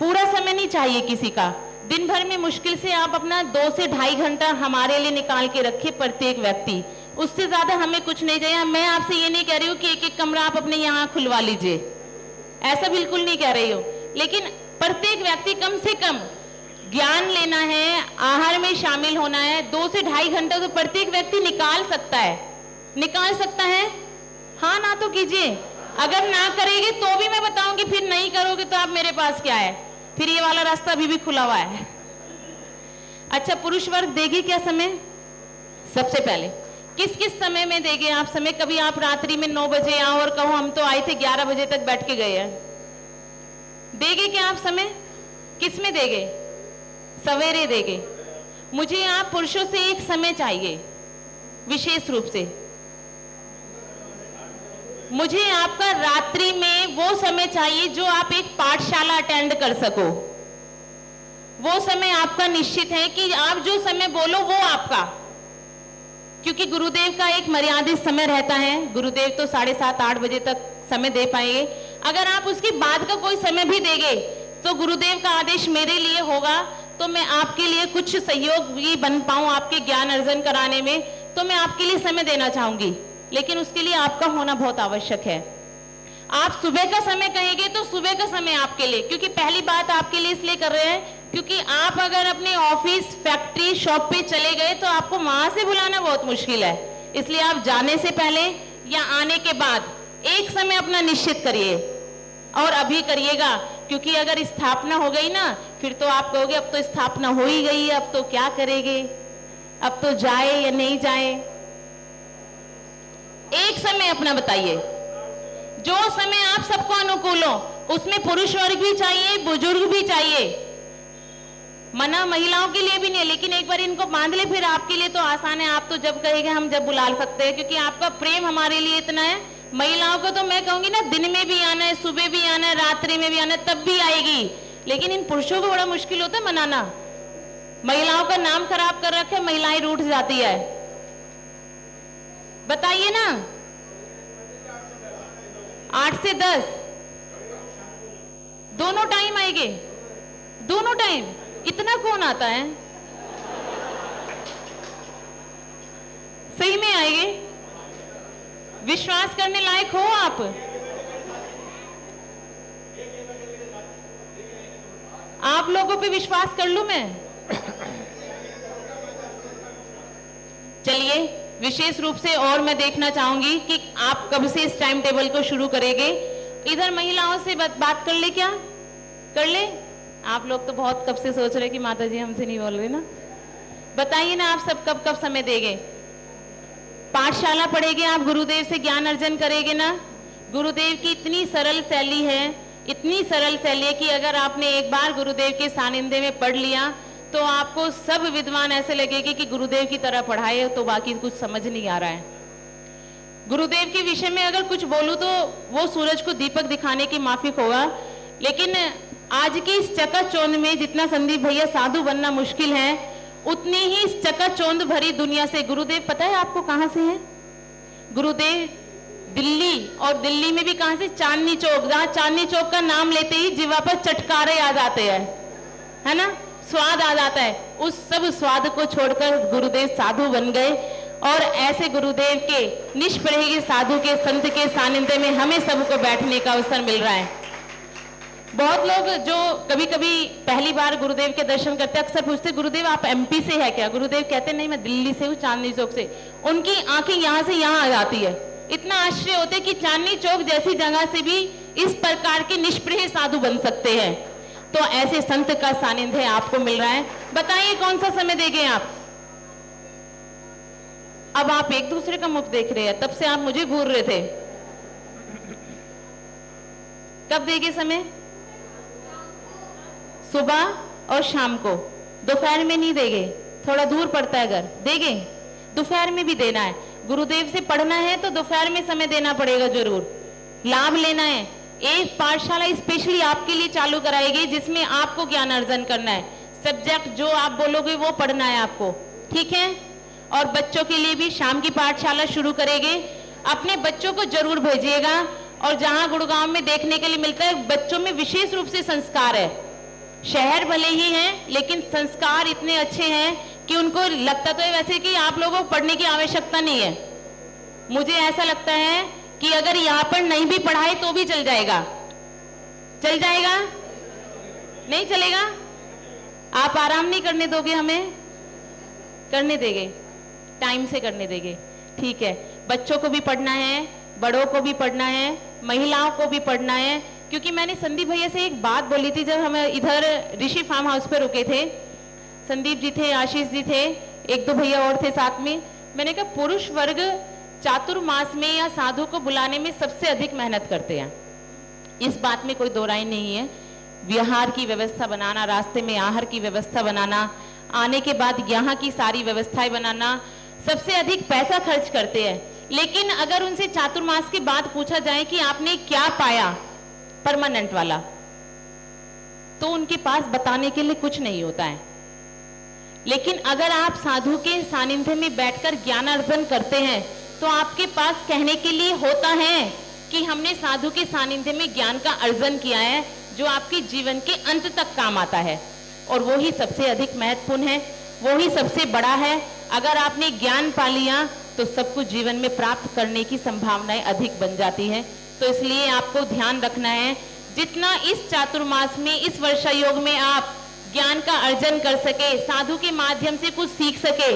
पूरा समय नहीं चाहिए किसी का। दिन भर में मुश्किल से आप अपना 2 से 2.5 घंटा हमारे लिए निकाल के रखिए, प्रत्येक व्यक्ति। उससे ज्यादा हमें कुछ नहीं चाहिए। मैं आपसे ये नहीं कह रही हूँ कि एक एक कमरा आप अपने यहाँ खुलवा लीजिए, ऐसा बिल्कुल नहीं कह रही हूँ, लेकिन प्रत्येक व्यक्ति कम से कम ज्ञान लेना है, आहार में शामिल होना है। 2 से 2.5 घंटा तो प्रत्येक व्यक्ति निकाल सकता है, निकाल सकता है। हाँ ना तो कीजिए, अगर ना करेंगे तो भी मैं बताऊंगी, फिर नहीं करोगे तो आप मेरे पास क्या है, फिर ये वाला रास्ता अभी भी खुला हुआ है। अच्छा, पुरुष वर्ग देगी क्या समय? सबसे पहले किस किस समय में देंगे आप समय? कभी आप रात्रि में 9 बजे आओ और कहो हम तो आए थे 11 बजे तक बैठ के गए हैं, देंगे क्या आप समय? किस में देंगे? सवेरे देंगे। मुझे आप पुरुषों से एक समय चाहिए विशेष रूप से, मुझे आपका रात्रि में वो समय चाहिए जो आप एक पाठशाला अटेंड कर सको। वो समय आपका निश्चित है कि आप जो समय बोलो वो आपका, क्योंकि गुरुदेव का एक मर्यादित समय रहता है। गुरुदेव तो 7:30-8 बजे तक समय दे पाएंगे। अगर आप उसके बाद का कोई समय भी देंगे तो गुरुदेव का आदेश मेरे लिए होगा, तो मैं आपके लिए कुछ सहयोगी बन पाऊं आपके ज्ञान अर्जन कराने में, तो मैं आपके लिए समय देना चाहूंगी, लेकिन उसके लिए आपका होना बहुत आवश्यक है। आप सुबह का समय कहेंगे तो सुबह का समय आपके लिए, क्योंकि पहली बात आपके लिए इसलिए कर रहे हैं क्योंकि आप अगर अपने ऑफिस, फैक्ट्री, शॉप पे चले गए तो आपको वहां से बुलाना बहुत मुश्किल है। इसलिए आप जाने से पहले या आने के बाद एक समय अपना निश्चित करिए, और अभी करिएगा, क्योंकि अगर स्थापना हो गई ना, फिर तो आप कहोगे अब तो स्थापना हो ही गई है, अब तो क्या करेंगे, अब तो जाए या नहीं जाए। एक समय अपना बताइए, जो समय आप सबको अनुकूल हो, उसमें पुरुष वर्ग भी चाहिए, बुजुर्ग भी चाहिए। मना महिलाओं के लिए भी नहीं है, लेकिन एक बार इनको बांध ले, फिर आपके लिए तो आसान है। आप तो जब कहेंगे हम जब बुला सकते हैं, क्योंकि आपका प्रेम हमारे लिए इतना है। महिलाओं को तो मैं कहूंगी ना, दिन में भी आना है, सुबह भी आना है, रात्रि में भी आना है, तब भी आएगी। लेकिन इन पुरुषों को बड़ा मुश्किल होता है मनाना। महिलाओं का नाम खराब कर रखे, महिलाएं रूठ जाती है। बताइए ना, 8 से 10 दोनों टाइम आएंगे, दोनों टाइम। इतना कौन आता है? सही में आएंगे? विश्वास करने लायक हो आप? आप लोगों पे विश्वास कर लूं मैं? चलिए, विशेष रूप से और मैं देखना चाहूंगी कि आप कब से इस टाइम टेबल को शुरू करेंगे। इधर महिलाओं से बात कर ले, क्या कर ले? आप लोग तो बहुत कब से सोच रहे कि माता जी हमसे नहीं बोल रहे ना। बताइए ना, आप सब कब कब समय देंगे? पाठशाला पढ़ेंगे, आप गुरुदेव से ज्ञान अर्जन करेंगे ना। गुरुदेव की इतनी सरल शैली है, इतनी सरल शैली है कि अगर आपने एक बार गुरुदेव के सानिध्य में पढ़ लिया तो आपको सब विद्वान ऐसे लगेगी कि गुरुदेव की तरह पढ़ाए, तो बाकी कुछ समझ नहीं आ रहा है। गुरुदेव के विषय में अगर कुछ बोलूं तो वो सूरज को दीपक दिखाने की माफिक होगा, लेकिन आज की इस चकाचौंध में जितना संदीप भैया साधु बनना मुश्किल है, उतनी ही इस चकाचौंध भरी दुनिया से गुरुदेव, पता है आपको कहां से है? गुरुदेव दिल्ली, और दिल्ली में भी कहां से? चांदनी चौक। जहां चांदनी चौक का नाम लेते ही जीवा पर चटकारे आ जाते हैं, है ना, स्वाद आ जाता है। उस सब स्वाद को छोड़कर गुरुदेव साधु बन गए, और ऐसे गुरुदेव के निष्प्रयोगी साधु के, संत के सानिध्य में हमें सबको बैठने का अवसर मिल रहा है। बहुत लोग जो कभी कभी पहली बार गुरुदेव के दर्शन करते हैं, अक्सर पूछते गुरुदेव आप एमपी से है क्या? गुरुदेव कहते नहीं, मैं दिल्ली से हूँ, चांदनी चौक से। उनकी आंखें यहाँ से यहाँ आ जाती है। इतना आश्चर्य होता है कि चांदनी चौक जैसी जगह से भी इस प्रकार के निष्प्रह साधु बन सकते हैं। तो ऐसे संत का सानिध्य आपको मिल रहा है। बताइए कौन सा समय देंगे आप? अब आप एक दूसरे का मुख देख रहे हैं, तब से आप मुझे घूर रहे थे। कब देंगे समय? सुबह और शाम को। दोपहर में नहीं देंगे, थोड़ा दूर पड़ता है घर। देंगे? दोपहर में भी देना है। गुरुदेव से पढ़ना है तो दोपहर में समय देना पड़ेगा जरूर। लाभ लेना है, एक पाठशाला स्पेशली आपके लिए चालू कराएगी जिसमें आपको ज्ञान अर्जन करना है। सब्जेक्ट जो आप बोलोगे वो पढ़ना है आपको, ठीक है। और बच्चों के लिए भी शाम की पाठशाला शुरू करेंगे। अपने बच्चों को जरूर भेजिएगा। और जहां गुड़गांव में देखने के लिए मिलता है, बच्चों में विशेष रूप से संस्कार है। शहर भले ही हैं लेकिन संस्कार इतने अच्छे हैं कि उनको लगता तो है वैसे कि आप लोगों को पढ़ने की आवश्यकता नहीं है। मुझे ऐसा लगता है कि अगर यहाँ पर नहीं भी पढ़ाए तो भी चल जाएगा। चल जाएगा? नहीं चलेगा? आप आराम नहीं करने दोगे हमें? करने देंगे, टाइम से करने देंगे, ठीक है। बच्चों को भी पढ़ना है, बड़ों को भी पढ़ना है, महिलाओं को भी पढ़ना है। क्योंकि मैंने संदीप भैया से एक बात बोली थी जब हम इधर ऋषि फार्म हाउस पे रुके थे। संदीप जी थे, आशीष जी थे, एक दो भैया और थे साथ में। मैंने कहा पुरुष वर्ग चातुर्मास में या साधु को बुलाने में सबसे अधिक मेहनत करते हैं, इस बात में कोई दो राय नहीं है। विहार की व्यवस्था बनाना, रास्ते में आहार की व्यवस्था बनाना, आने के बाद यहाँ की सारी व्यवस्थाएं बनाना, सबसे अधिक पैसा खर्च करते हैं। लेकिन अगर उनसे चातुर्मास के बाद पूछा जाए कि आपने क्या पाया परमानेंट वाला, तो उनके पास बताने के लिए कुछ नहीं होता है। लेकिन अगर आप साधु के सानिध्य में बैठकर ज्ञान अर्जन करते हैं तो आपके पास कहने के लिए होता है कि हमने साधु के सानिध्य में ज्ञान का अर्जन किया है, जो आपके जीवन के अंत तक काम आता है। और वो ही सबसे अधिक महत्वपूर्ण है, वो ही सबसे बड़ा है। अगर आपने ज्ञान पा लिया तो सब कुछ जीवन में प्राप्त करने की संभावनाएं अधिक बन जाती है। तो इसलिए आपको ध्यान रखना है, जितना इस चातुर्मास में, इस वर्षा योग में आप ज्ञान का अर्जन कर सके, साधु के माध्यम से कुछ सीख सके,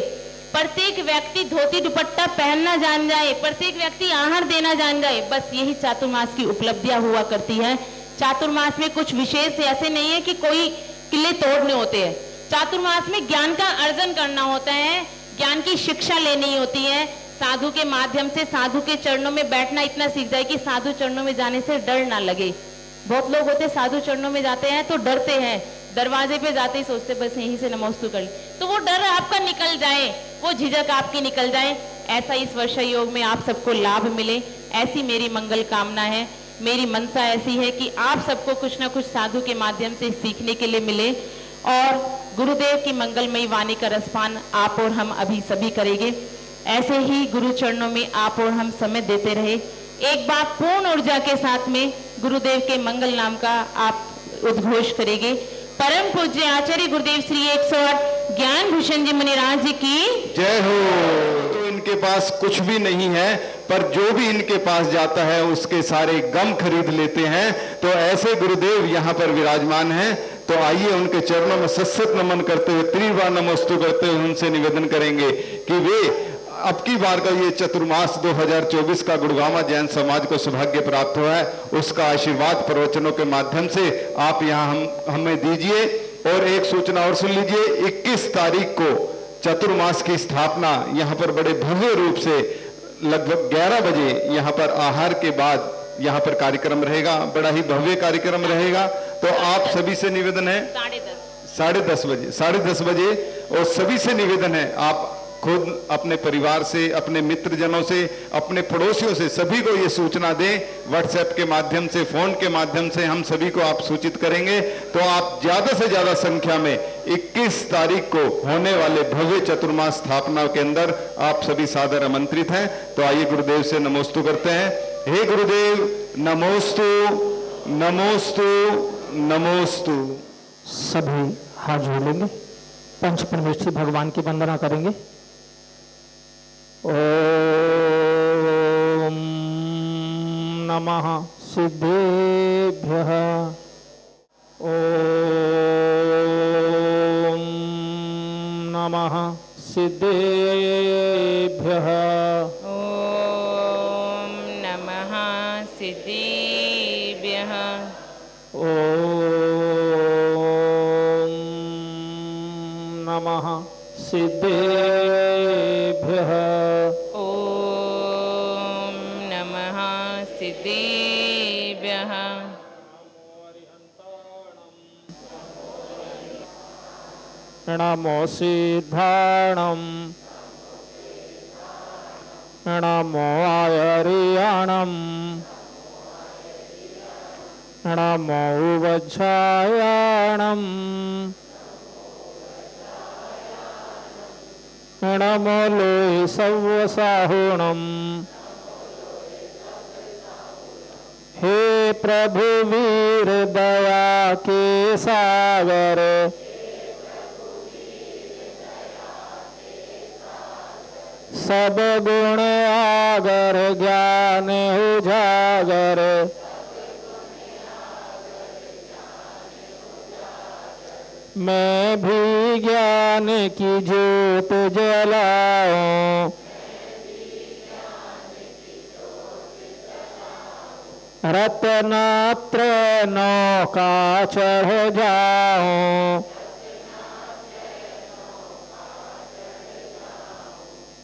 प्रत्येक व्यक्ति धोती दुपट्टा पहनना जान जाए, प्रत्येक व्यक्ति आहार देना जान जाए, बस यही चातुर्मास की उपलब्धियां हुआ करती है। चातुर्मास में कुछ विशेष ऐसे नहीं है कि कोई किले तोड़ने होते हैं। चातुर्मास में ज्ञान का अर्जन करना होता है, ज्ञान की शिक्षा लेनी होती है। साधु के माध्यम से साधु के चरणों में बैठना इतना सीख जाए कि साधु चरणों में जाने से डर ना लगे। बहुत लोग होते साधु चरणों में जाते हैं तो डरते हैं, दरवाजे पे जाते ही सोचते बस यहीं से नमोस्तु कर, तो वो डर आपका निकल जाए, वो झिझक आपकी निकल जाए। ऐसा इस वर्षा योग में आप सबको लाभ मिले, ऐसी मेरी मंगल कामना है। मेरी मनसा ऐसी है कि आप सबको कुछ ना कुछ साधु के माध्यम से सीखने के लिए मिले, और गुरुदेव की मंगलमयी वाणी का रसपान आप और हम अभी सभी करेंगे। ऐसे ही गुरु चरणों में आप और हम समय देते रहे। एक बार पूर्ण ऊर्जा के साथ में गुरुदेव के मंगल नाम का आप उद्घोष करेंगे। परम पूज्य आचार्य गुरुदेव श्री 108 ज्ञान भूषण जी मुनिराज जी की जय हो। तो इनके पास कुछ भी नहीं है, पर जो भी इनके पास जाता है उसके सारे गम खरीद लेते हैं। तो ऐसे गुरुदेव यहाँ पर विराजमान हैं। तो आइए उनके चरणों में सत्सत नमन करते हुए, त्रिवार नमस्तु करते हुए उनसे निवेदन करेंगे कि वे अब की बार का ये चतुर्मास 2024 का गुड़गांव जैन समाज को सौभाग्य प्राप्त हुआ है, उसका आशीर्वाद प्रवचनों के माध्यम से आप यहाँ हमें दीजिए। और एक सूचना और सुन लीजिए, 21 तारीख को चतुर्मास की स्थापना यहाँ पर बड़े भव्य रूप से लगभग 11 बजे यहाँ पर आहार के बाद यहाँ पर कार्यक्रम रहेगा, बड़ा ही भव्य कार्यक्रम रहेगा। तो आप सभी से निवेदन है 10:30 बजे और सभी से निवेदन है, आप खुद अपने परिवार से, अपने मित्रजनों से, अपने पड़ोसियों से सभी को ये सूचना दें। व्हाट्सएप के माध्यम से, फोन के माध्यम से हम सभी को आप सूचित करेंगे। तो आप ज्यादा से ज्यादा संख्या में 21 तारीख को होने वाले भव्य चतुर्मास स्थापना के अंदर आप सभी सादर आमंत्रित हैं। तो आइए गुरुदेव से नमोस्तु करते हैं। हे गुरुदेव नमोस्तु नमोस्तु नमोस्तु। सभी हाथ जोड़ लेंगे, पंच परमेश्वर भगवान की वंदना करेंगे। ओम नमः सिद्धेभ्यः। ओम नमः सिद्धेभ्यः। ओम नमः सिद्धेभ्यः। ओम नमः सिद्धेभ्यः। ओम नमः सिद्धेभ्यः। नमो सिद्धाणं नमो आयर्याणं नमो वज्रायाणं नमो लोहि सव्वसाहुणम् हे प्रभु वीर दया के सागर सब गुण आगर ज्ञान उजागर मैं भी ज्ञान की ज्योत जलाऊं रत्नात्र नौका चढ़ जाऊं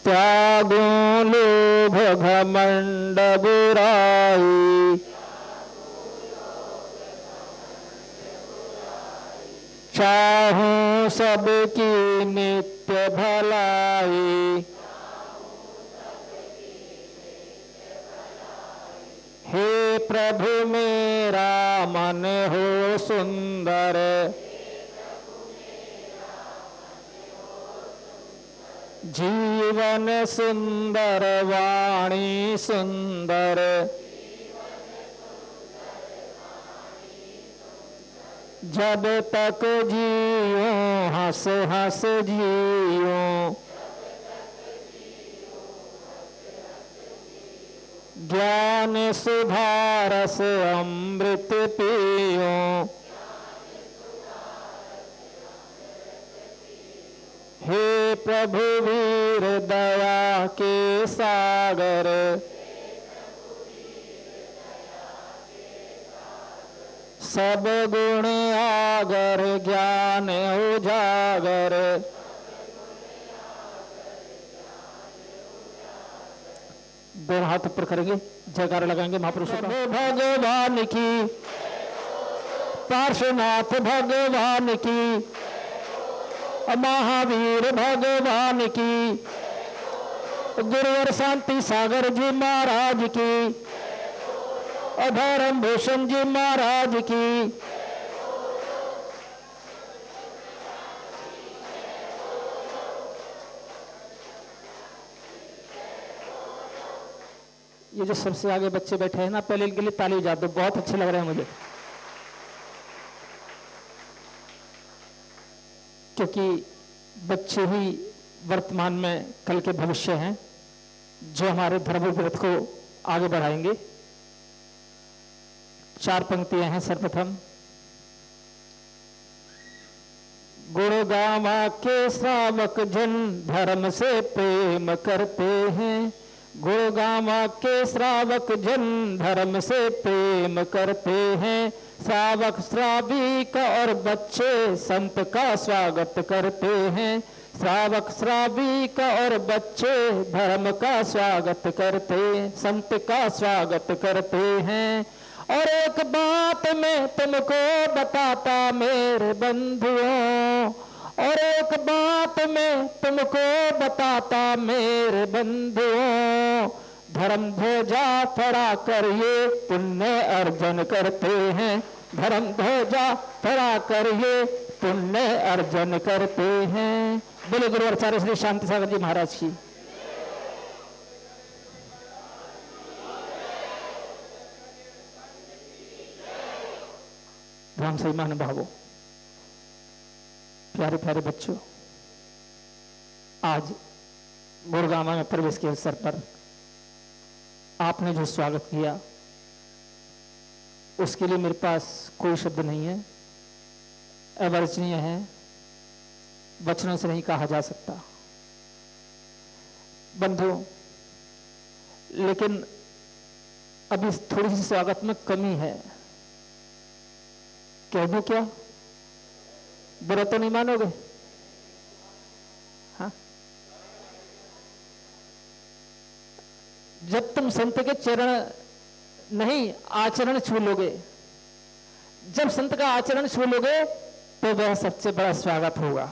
त्यागूं लोभ घमंड बुराई चाहूं सबकी नित्य भलाई हे प्रभु मेरा मन हो सुंदर जीवन सुंदर वाणी सुंदर जब तक जियो हंस हंस जियो ज्ञान सुधारस अमृत पियो हे प्रभु वीर दया के सागर सब गुण आगर ज्ञान उजागर दोनों हाथ ऊपर करेंगे जयकारा लगाएंगे महापुरुषों का भगवान की पार्श्वनाथ भगवान की महावीर भगवान की गुरुवर शांति सागर जी महाराज की धर्म भूषण जी महाराज की ये जो सबसे आगे बच्चे बैठे हैं ना, पहले इनके लिए ताली बजा दो, बहुत अच्छे लग रहे हैं मुझे, क्योंकि बच्चे ही वर्तमान में कल के भविष्य हैं जो हमारे धर्म व्रत को आगे बढ़ाएंगे। 4 पंक्तियां हैं। सर्वप्रथम गुणगामा के श्रावक जन धर्म से प्रेम करते हैं, गुणगामा के श्रावक जन धर्म से प्रेम करते हैं, श्रावक श्राविक और बच्चे संत का स्वागत करते हैं, श्रावक श्राविक और बच्चे धर्म का स्वागत करते, संत का स्वागत करते हैं। और एक बात मैं तुमको बताता मेरे बंधुओं, और एक बात मैं तुमको बताता मेरे बंधुओं, धर्म ध्वजा फहरा कर ये पुण्य अर्जन करते हैं, धर्म ध्वजा फहरा कर ये पुण्य अर्जन करते हैं। बोले गुरु आचार्य श्री शांति सागर जी महाराज की। राम सही महानुभावों, प्यारे प्यारे बच्चों, आज गुरुगामा में प्रवेश के अवसर पर आपने जो स्वागत किया उसके लिए मेरे पास कोई शब्द नहीं है, अवर्णनीय है, वचनों से नहीं कहा जा सकता। बंधु, लेकिन अभी थोड़ी सी स्वागत में कमी है, कह दूं क्या? बुरा तो नहीं मानोगे? हाँ? जब तुम संत के चरण नहीं आचरण छू लोगे, जब संत का आचरण छू लोगे तो वह सबसे बड़ा स्वागत होगा।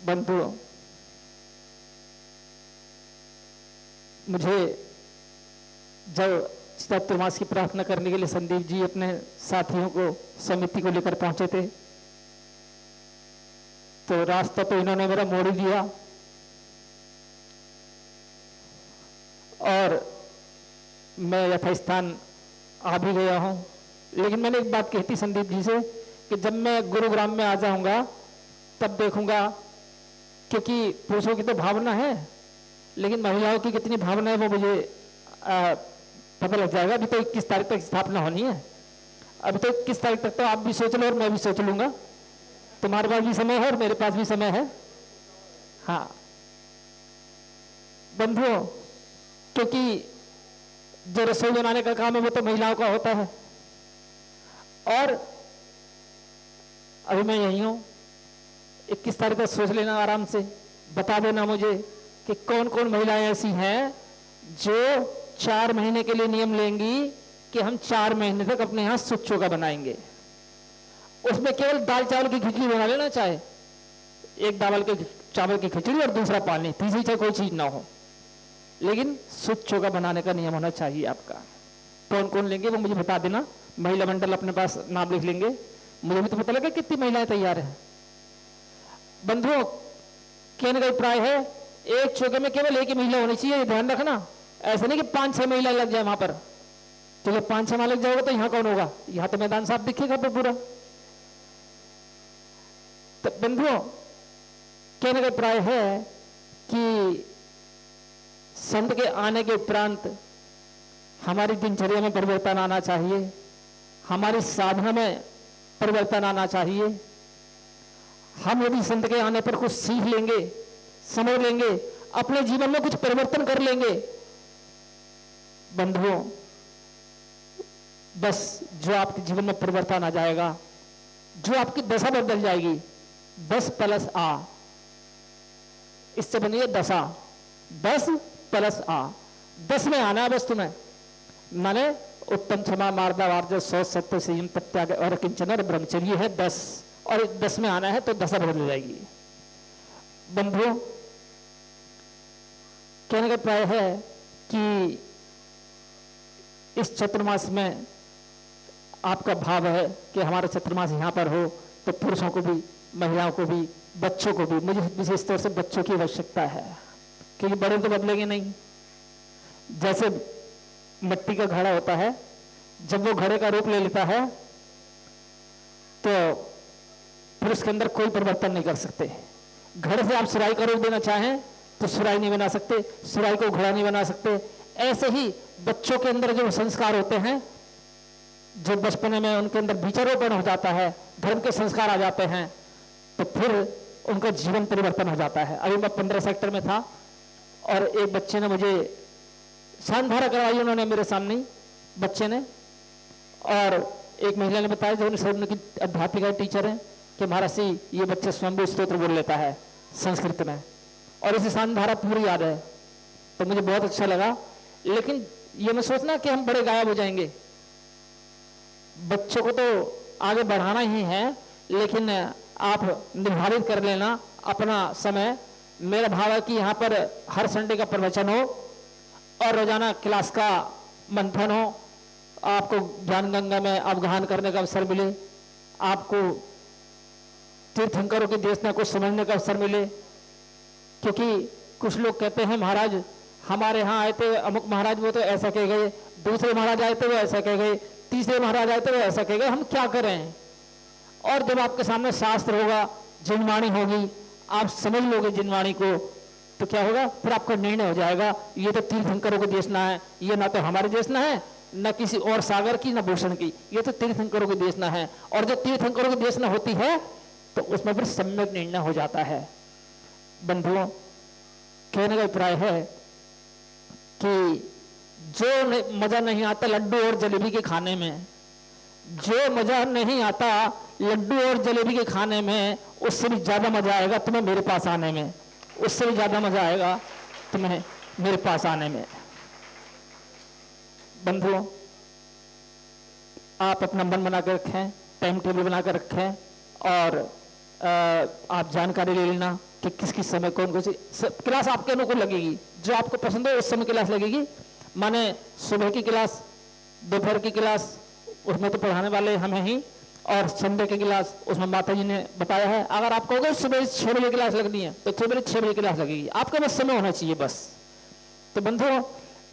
बंधुओं, मुझे जब चतुर्मास की प्रार्थना करने के लिए संदीप जी अपने साथियों को समिति को लेकर पहुंचे थे, तो रास्ता तो इन्होंने मेरा मोड़ ही दिया और मैं यथास्थान आ भी गया हूं। लेकिन मैंने एक बात कही थी संदीप जी से कि जब मैं गुरुग्राम में आ जाऊंगा तब देखूंगा, क्योंकि पुरुषों की तो भावना है लेकिन महिलाओं की कितनी भावना है वो मुझे पता लग जाएगा। अभी तो 21 तारीख तक स्थापना होनी है, अभी तो 21 तारीख तक तो आप भी सोच लो और मैं भी सोच लूंगा, तुम्हारे पास भी समय है और मेरे पास भी समय है। हाँ बंधुओं, क्योंकि जो रसोई बनाने का काम है वो तो महिलाओं का होता है और अभी मैं यही हूं। 21 तारीख तक सोच लेना आराम से, बता देना मुझे कि कौन कौन महिलाएं ऐसी हैं जो 4 महीने के लिए नियम लेंगी कि हम 4 महीने तक अपने यहां शुद्ध चोखा बनाएंगे। उसमें केवल दाल चावल की खिचड़ी बना लेना, चाहे एक चावल की खिचड़ी और दूसरा पानी, तीसरी चाहे कोई चीज ना हो, लेकिन शुद्ध चोखा बनाने का नियम होना चाहिए आपका। कौन कौन लेंगे वो मुझे बता देना, महिला मंडल अपने पास नाम लिख लेंगे, मुझे भी तो पता लगे कितनी महिलाएं तैयार हैं। बंधुओं, कहने का अभिप्राय है एक चौके में केवल एक ही महिला होनी चाहिए, ये ध्यान रखना। ऐसा नहीं कि 5-6 महिला लग जाए वहां पर, तो जब 5-6 महिला लग जाओगे तो यहां कौन होगा? यहां तो मैदान साफ दिखेगा पूरा। तो बंधुओं, कहने का अभिप्राय है कि संत के आने के उपरांत हमारी दिनचर्या में परिवर्तन आना चाहिए, हमारी साधना में परिवर्तन आना चाहिए। हम यदि संत के आने पर कुछ सीख लेंगे, समझ लेंगे, अपने जीवन में कुछ परिवर्तन कर लेंगे, बंधुओं, बस जो आपके जीवन में परिवर्तन आ जाएगा, जो आपकी दशा बदल जाएगी। 10 + आ, इससे बनिए दशा। 10 + आ, 10 में आना है बस तुम्हें, माने उत्तम क्षमा मार्दा वार्ज शौच सत्य संयम तत्याग और किंचन और ब्रह्मचर्य है 10, और 10 में आना है तो दशा बदल जाएगी। बंधुओं, कहने का प्राय है कि इस चतुर्मास में आपका भाव है कि हमारा चतुर्मास यहाँ पर हो तो पुरुषों को भी, महिलाओं को भी, बच्चों को भी, मुझे विशेष तौर से बच्चों की आवश्यकता है, क्योंकि बड़े तो बदलेंगे नहीं। जैसे मिट्टी का घड़ा होता है, जब वो घड़े का रूप ले लेता है तो फिर उसके अंदर कोई परिवर्तन नहीं कर सकते। घड़े से आप सुराही का रूप देना चाहें तो सुराही नहीं बना सकते, सुराही को घड़ा नहीं बना सकते। ऐसे ही बच्चों के अंदर जो संस्कार होते हैं, जो बचपने में उनके अंदर बीजारोपण हो जाता है, धर्म के संस्कार आ जाते हैं, तो फिर उनका जीवन परिवर्तन हो जाता है। अभी मैं 15 सेक्टर में था और एक बच्चे ने मुझे शानधारा करवाई, उन्होंने मेरे सामने, बच्चे ने, और एक महिला ने बताया जो उनकी अध्यापिका टीचर है कि महाराज जी ये बच्चा स्वयंभू स्तोत्र बोल लेता है संस्कृत में, और इसे शानधारा पूरी याद है। तो मुझे बहुत अच्छा लगा। लेकिन ये मैं सोचना कि हम बड़े गायब हो जाएंगे, बच्चों को तो आगे बढ़ाना ही है, लेकिन आप निर्धारित कर लेना अपना समय। मेरा भाव है कि यहाँ पर हर संडे का प्रवचन हो और रोजाना क्लास का मंथन हो, आपको ज्ञान गंगा में अवगाहन करने का अवसर मिले, आपको तीर्थंकरों की देशना को समझने का अवसर मिले। क्योंकि कुछ लोग कहते हैं महाराज हमारे यहाँ आए थे अमुक महाराज वो तो ऐसा कह गए, दूसरे महाराज आए थे वो ऐसा कह गए, तीसरे महाराज आए थे वो ऐसा कह गए, हम क्या करें? और जब आपके सामने शास्त्र होगा, जिनवाणी होगी, आप समझ लोगे जिनवाणी को, तो क्या होगा? फिर आपका निर्णय हो जाएगा ये तो तीर्थंकरों को देशना है, ये ना तो हमारे देशना है, न किसी और सागर की, न भूषण की, ये तो तीर्थंकरों को देशना है। और जब तीर्थंकरों को देशना होती है तो उसमें फिर सम्यक निर्णय हो जाता है। बंधुओं, कहने का अभिप्राय है कि जो मजा नहीं आता लड्डू और जलेबी के खाने में, जो मजा नहीं आता लड्डू और जलेबी के खाने में, उससे भी ज्यादा मजा आएगा तुम्हें मेरे पास आने में, उससे भी ज्यादा मजा आएगा तुम्हें मेरे पास आने में। बंधुओं, आप अपना मन बना कर रखें, टाइम टेबल बना कर रखें, और आप जानकारी ले लेना कि किस किस समय कौन कौन सी क्लास आपके अनुकूल लगेगी, जो आपको पसंद हो उस समय क्लास लगेगी। माने सुबह की क्लास, दोपहर की क्लास उसमें तो पढ़ाने वाले हमें ही, और संडे की क्लास उसमें माता जी ने बताया है। अगर आप कहोगे सुबह 6 बजे क्लास लगनी है तो सुबह 6 बजे क्लास लगेगी, आपका बस समय होना चाहिए बस। तो बंधुओं,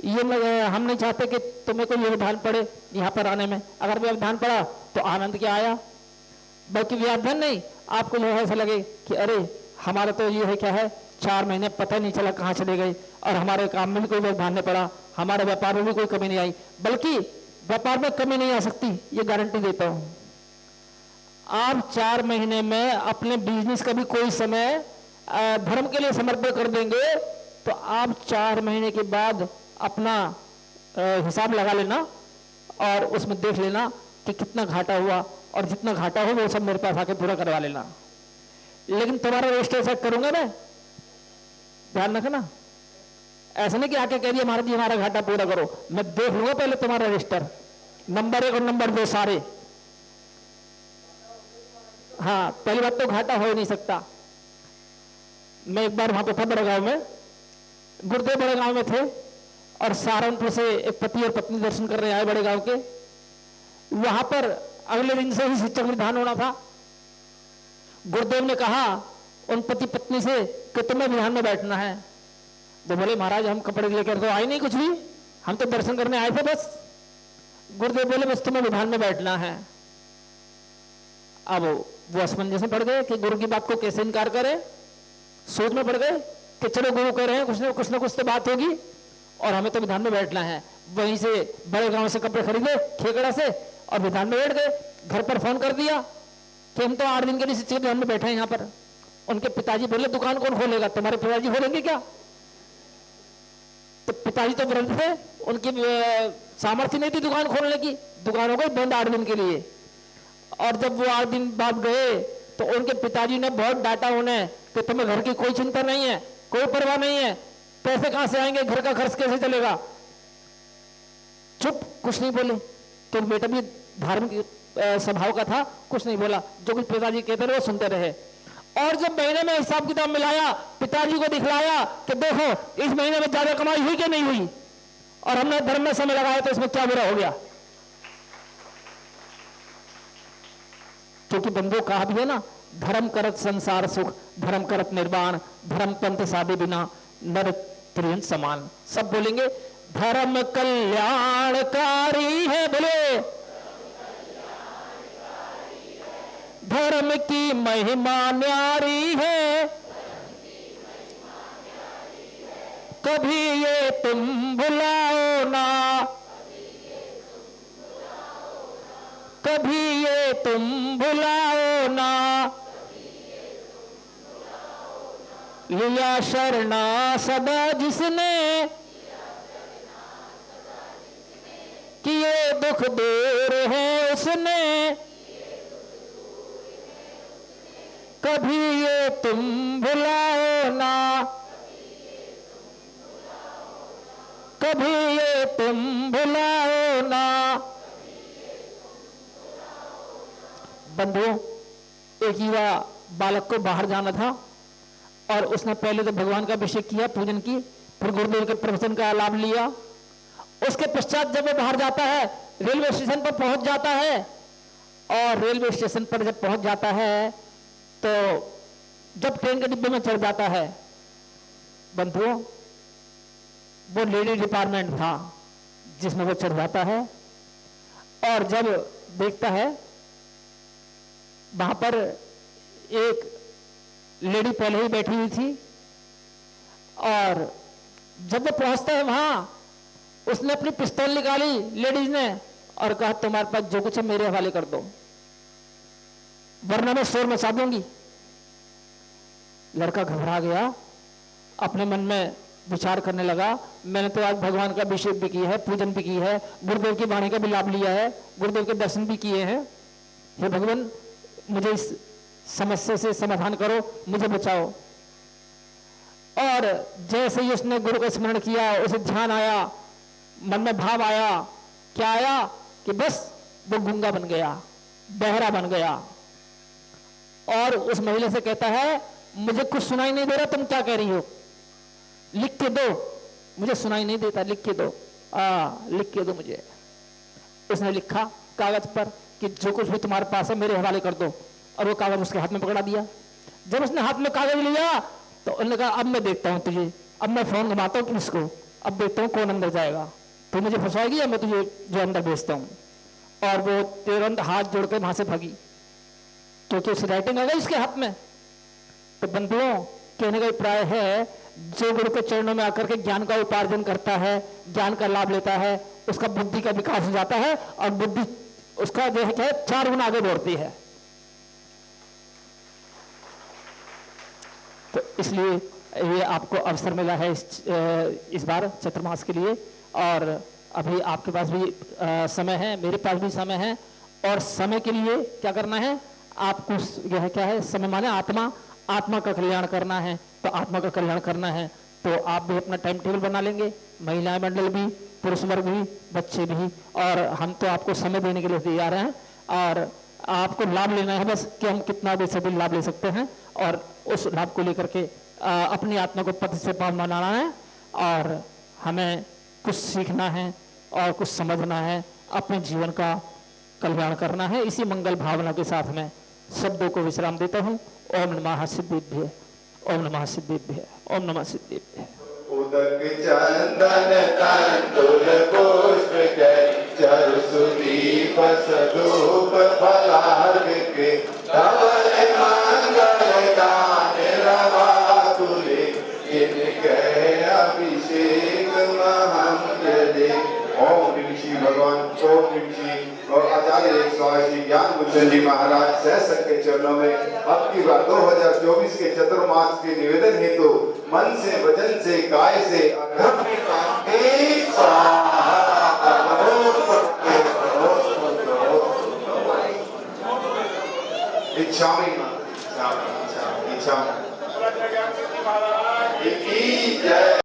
ये हम नहीं चाहते कि तुम्हें कोई व्यवधान पड़े यहाँ पर आने में। अगर व्यवधान पड़ा तो आनंद क्या आया, बल्कि व्यवधान नहीं, आपको जो है ऐसा लगे कि अरे हमारा तो ये है क्या है, 4 महीने पता नहीं चला कहाँ चले गए, और हमारे काम में भी कोई व्यवधान नहीं पड़ा, हमारे व्यापार में भी कोई कमी नहीं आई। बल्कि व्यापार में कमी नहीं आ सकती, ये गारंटी देता हूं। आप 4 महीने में अपने बिजनेस का भी कोई समय धर्म के लिए समर्पित कर देंगे तो आप 4 महीने के बाद अपना हिसाब लगा लेना और उसमें देख लेना कि कितना घाटा हुआ, और जितना घाटा हो वो सब मेरे पास आके पूरा करवा लेना। लेकिन तुम्हारा रजिस्टर सेट करूंगा मैं, ध्यान रखना। ऐसा नहीं कि आके कह दिया महाराज जी हमारा घाटा पूरा करो, मैं देख लूंगा पहले तुम्हारा रजिस्टर, नंबर 1 और नंबर 2 सारे। हाँ, पहली बात तो घाटा हो ही नहीं सकता। मैं एक बार वहां पे था बड़ेगांव में, गुरुदेव बड़ेगांव में थे, और सहारनपुर से एक पति और पत्नी दर्शन कर रहे आए बड़ेगांव के। वहां पर अगले दिन से ही शिक्षक विधान होना था। गुरुदेव ने कहा उन पति पत्नी से कि तुम्हें विधान में बैठना है। तो बोले महाराज हम कपड़े लेकर तो आए नहीं कुछ भी, हम तो दर्शन करने आए थे बस। गुरुदेव बोले बस तुम्हें विधान में बैठना है। अब वो असमंजस में पड़ गए कि गुरु की बात को कैसे इनकार करें। सोच में पड़ गए कि चलो गुरु कह रहे हैं, कुछ ना कुछ तो बात होगी, और हमें तो विधान में बैठना है। वहीं से बड़े गांव से कपड़े खरीदे खेकड़ा से और विधान में बैठ गए। घर पर फोन कर दिया कि हम तो 8 दिन के लिए शिक्षक विधान में बैठे हैं यहाँ पर। उनके पिताजी बोले दुकान कौन खोलेगा, तुम्हारे पिताजी खोलेंगे क्या? तो पिताजी तो वृद्ध थे, उनकी सामर्थ्य नहीं थी दुकान खोलने की। दुकान हो गई बंद 8 दिन के लिए। और जब वो 8 दिन बाद गए तो उनके पिताजी ने बहुत डांटा उन्हें कि तुम्हें घर की कोई चिंता नहीं है, कोई परवाह नहीं है, पैसे कहां से आएंगे, घर का खर्च कैसे चलेगा। चुप, कुछ नहीं बोले। तो बेटा भी धार्मिक स्वभाव का था, कुछ नहीं बोला। जो कुछ पिताजी कहते रहे वो सुनते रहे। और जब महीने में हिसाब किताब मिलाया, पिताजी को दिखलाया कि देखो इस महीने में ज्यादा कमाई हुई कि नहीं हुई, और हमने धर्म में समय लगाया तो इसमें क्या बुरा हो गया। क्योंकि बंधु कहा भी है ना, धर्म करत संसार सुख, धर्म करत निर्वाण, धर्म पंथ साधे बिना नर त्रियंत समान। सब बोलेंगे धर्म कल्याणकारी है, बोले धर्म की महिमा न्यारी है, कभी ये तुम भुलाओ ना, कभी ये तुम भुलाओ ना, लिया शरणा सदा जिसने, किए दुख दूर है उसने, कभी ये तुम भुलाओ ना, कभी ये तुम भुलाओ ना। बंधुओं, एक युवा बालक को बाहर जाना था और उसने पहले तो भगवान का अभिषेक किया, पूजन की, फिर गुरुदेव के प्रवचन का लाभ लिया। उसके पश्चात जब वो बाहर जाता है, रेलवे स्टेशन पर पहुंच जाता है, और रेलवे स्टेशन पर जब पहुंच जाता है तो जब ट्रेन के डिब्बे में चढ़ जाता है, बंधुओं वो लेडी डिपार्टमेंट था जिसमें वो चढ़ जाता है, और जब देखता है वहां पर एक लेडी पहले ही बैठी हुई थी, और जब वो पहुंचता है वहां, उसने अपनी पिस्तौल निकाली लेडीज ने और कहा तुम्हारे पास जो कुछ है मेरे हवाले कर दो, वरना मैं शोर मचा दूंगी। लड़का घबरा गया, अपने मन में विचार करने लगा, मैंने तो आज भगवान का अभिषेक भी किया है, पूजन भी की है, गुरुदेव की वाणी का भी लाभ लिया है, गुरुदेव के दर्शन भी किए हैं। हे भगवान, मुझे इस समस्या से समाधान करो, मुझे बचाओ। और जैसे ही उसने गुरु का स्मरण किया, उसे ध्यान आया, मन में भाव आया, क्या आया कि बस वो गूंगा बन गया, बहरा बन गया। और उस महिला से कहता है मुझे कुछ सुनाई नहीं दे रहा, तुम क्या कह रही हो, लिख के दो, मुझे सुनाई नहीं देता, लिख के दो। लिख के दो मुझे। उसने लिखा कागज पर कि जो कुछ भी तुम्हारे पास है मेरे हवाले कर दो, और वो कागज उसके हाथ में पकड़ा दिया। जब उसने हाथ में कागज लिया तो उन्होंने कहा अब मैं देखता हूँ तुझे, अब मैं फोन घुमाता हूँ किसको, अब देखता हूँ कौन अंदर जाएगा, तू मुझे फंसाएगी या मैं तुझे जो अंदर भेजता हूँ। और वो तुरंत हाथ जोड़ के वहां से भागी, क्योंकि उसकी राइटिंग आ गई उसके हाथ में। तो बंधुओं, कहने का अभिप्राय है जो गुरु के चरणों में आकर के ज्ञान का उपार्जन करता है, ज्ञान का लाभ लेता है, उसका बुद्धि का विकास हो जाता है और बुद्धि उसका जो है 4 गुना आगे बढ़ती है। तो इसलिए ये आपको अवसर मिला है इस बार चतुर्मास के लिए। और अभी आपके पास भी समय है, मेरे पास भी समय है। और समय के लिए क्या करना है आपको, यह क्या है, समय माने आत्मा का कल्याण करना है। तो आत्मा का कल्याण करना है तो आप भी अपना टाइम टेबल बना लेंगे, महिला मंडल भी, पुरुष वर्ग भी, बच्चे भी। और हम तो आपको समय देने के लिए तैयार हैं और आपको लाभ लेना है बस कि हम कितना दे सकते लाभ ले सकते हैं, और उस लाभ को लेकर के अपनी आत्मा को पथ से पावन बनाना है। और हमें कुछ सीखना है और कुछ समझना है, अपने जीवन का कल्याण करना है। इसी मंगल भावना के साथ में शब्दों को विश्राम देता हूँ। ओम नमः सिद्धेभ्यः, ओम नमः सिद्धेभ्यः, ओम नमः सिद्धेभ्यः। उदक चंदन तंतुल पुष्प के चरु सुदीप सधूप फलार्घ के धवल मंगल गान रवा तुले इनके अभिषेक महम यदि। ओम ऋषि भगवान, ओम ऋषि और आचार्य स्वामी ज्ञान मुचन जी महाराज सहसक के चरणों में अब की बार 2024 के चतुर्मास के निवेदन हेतु मन से, वचन से, काय से इच्छा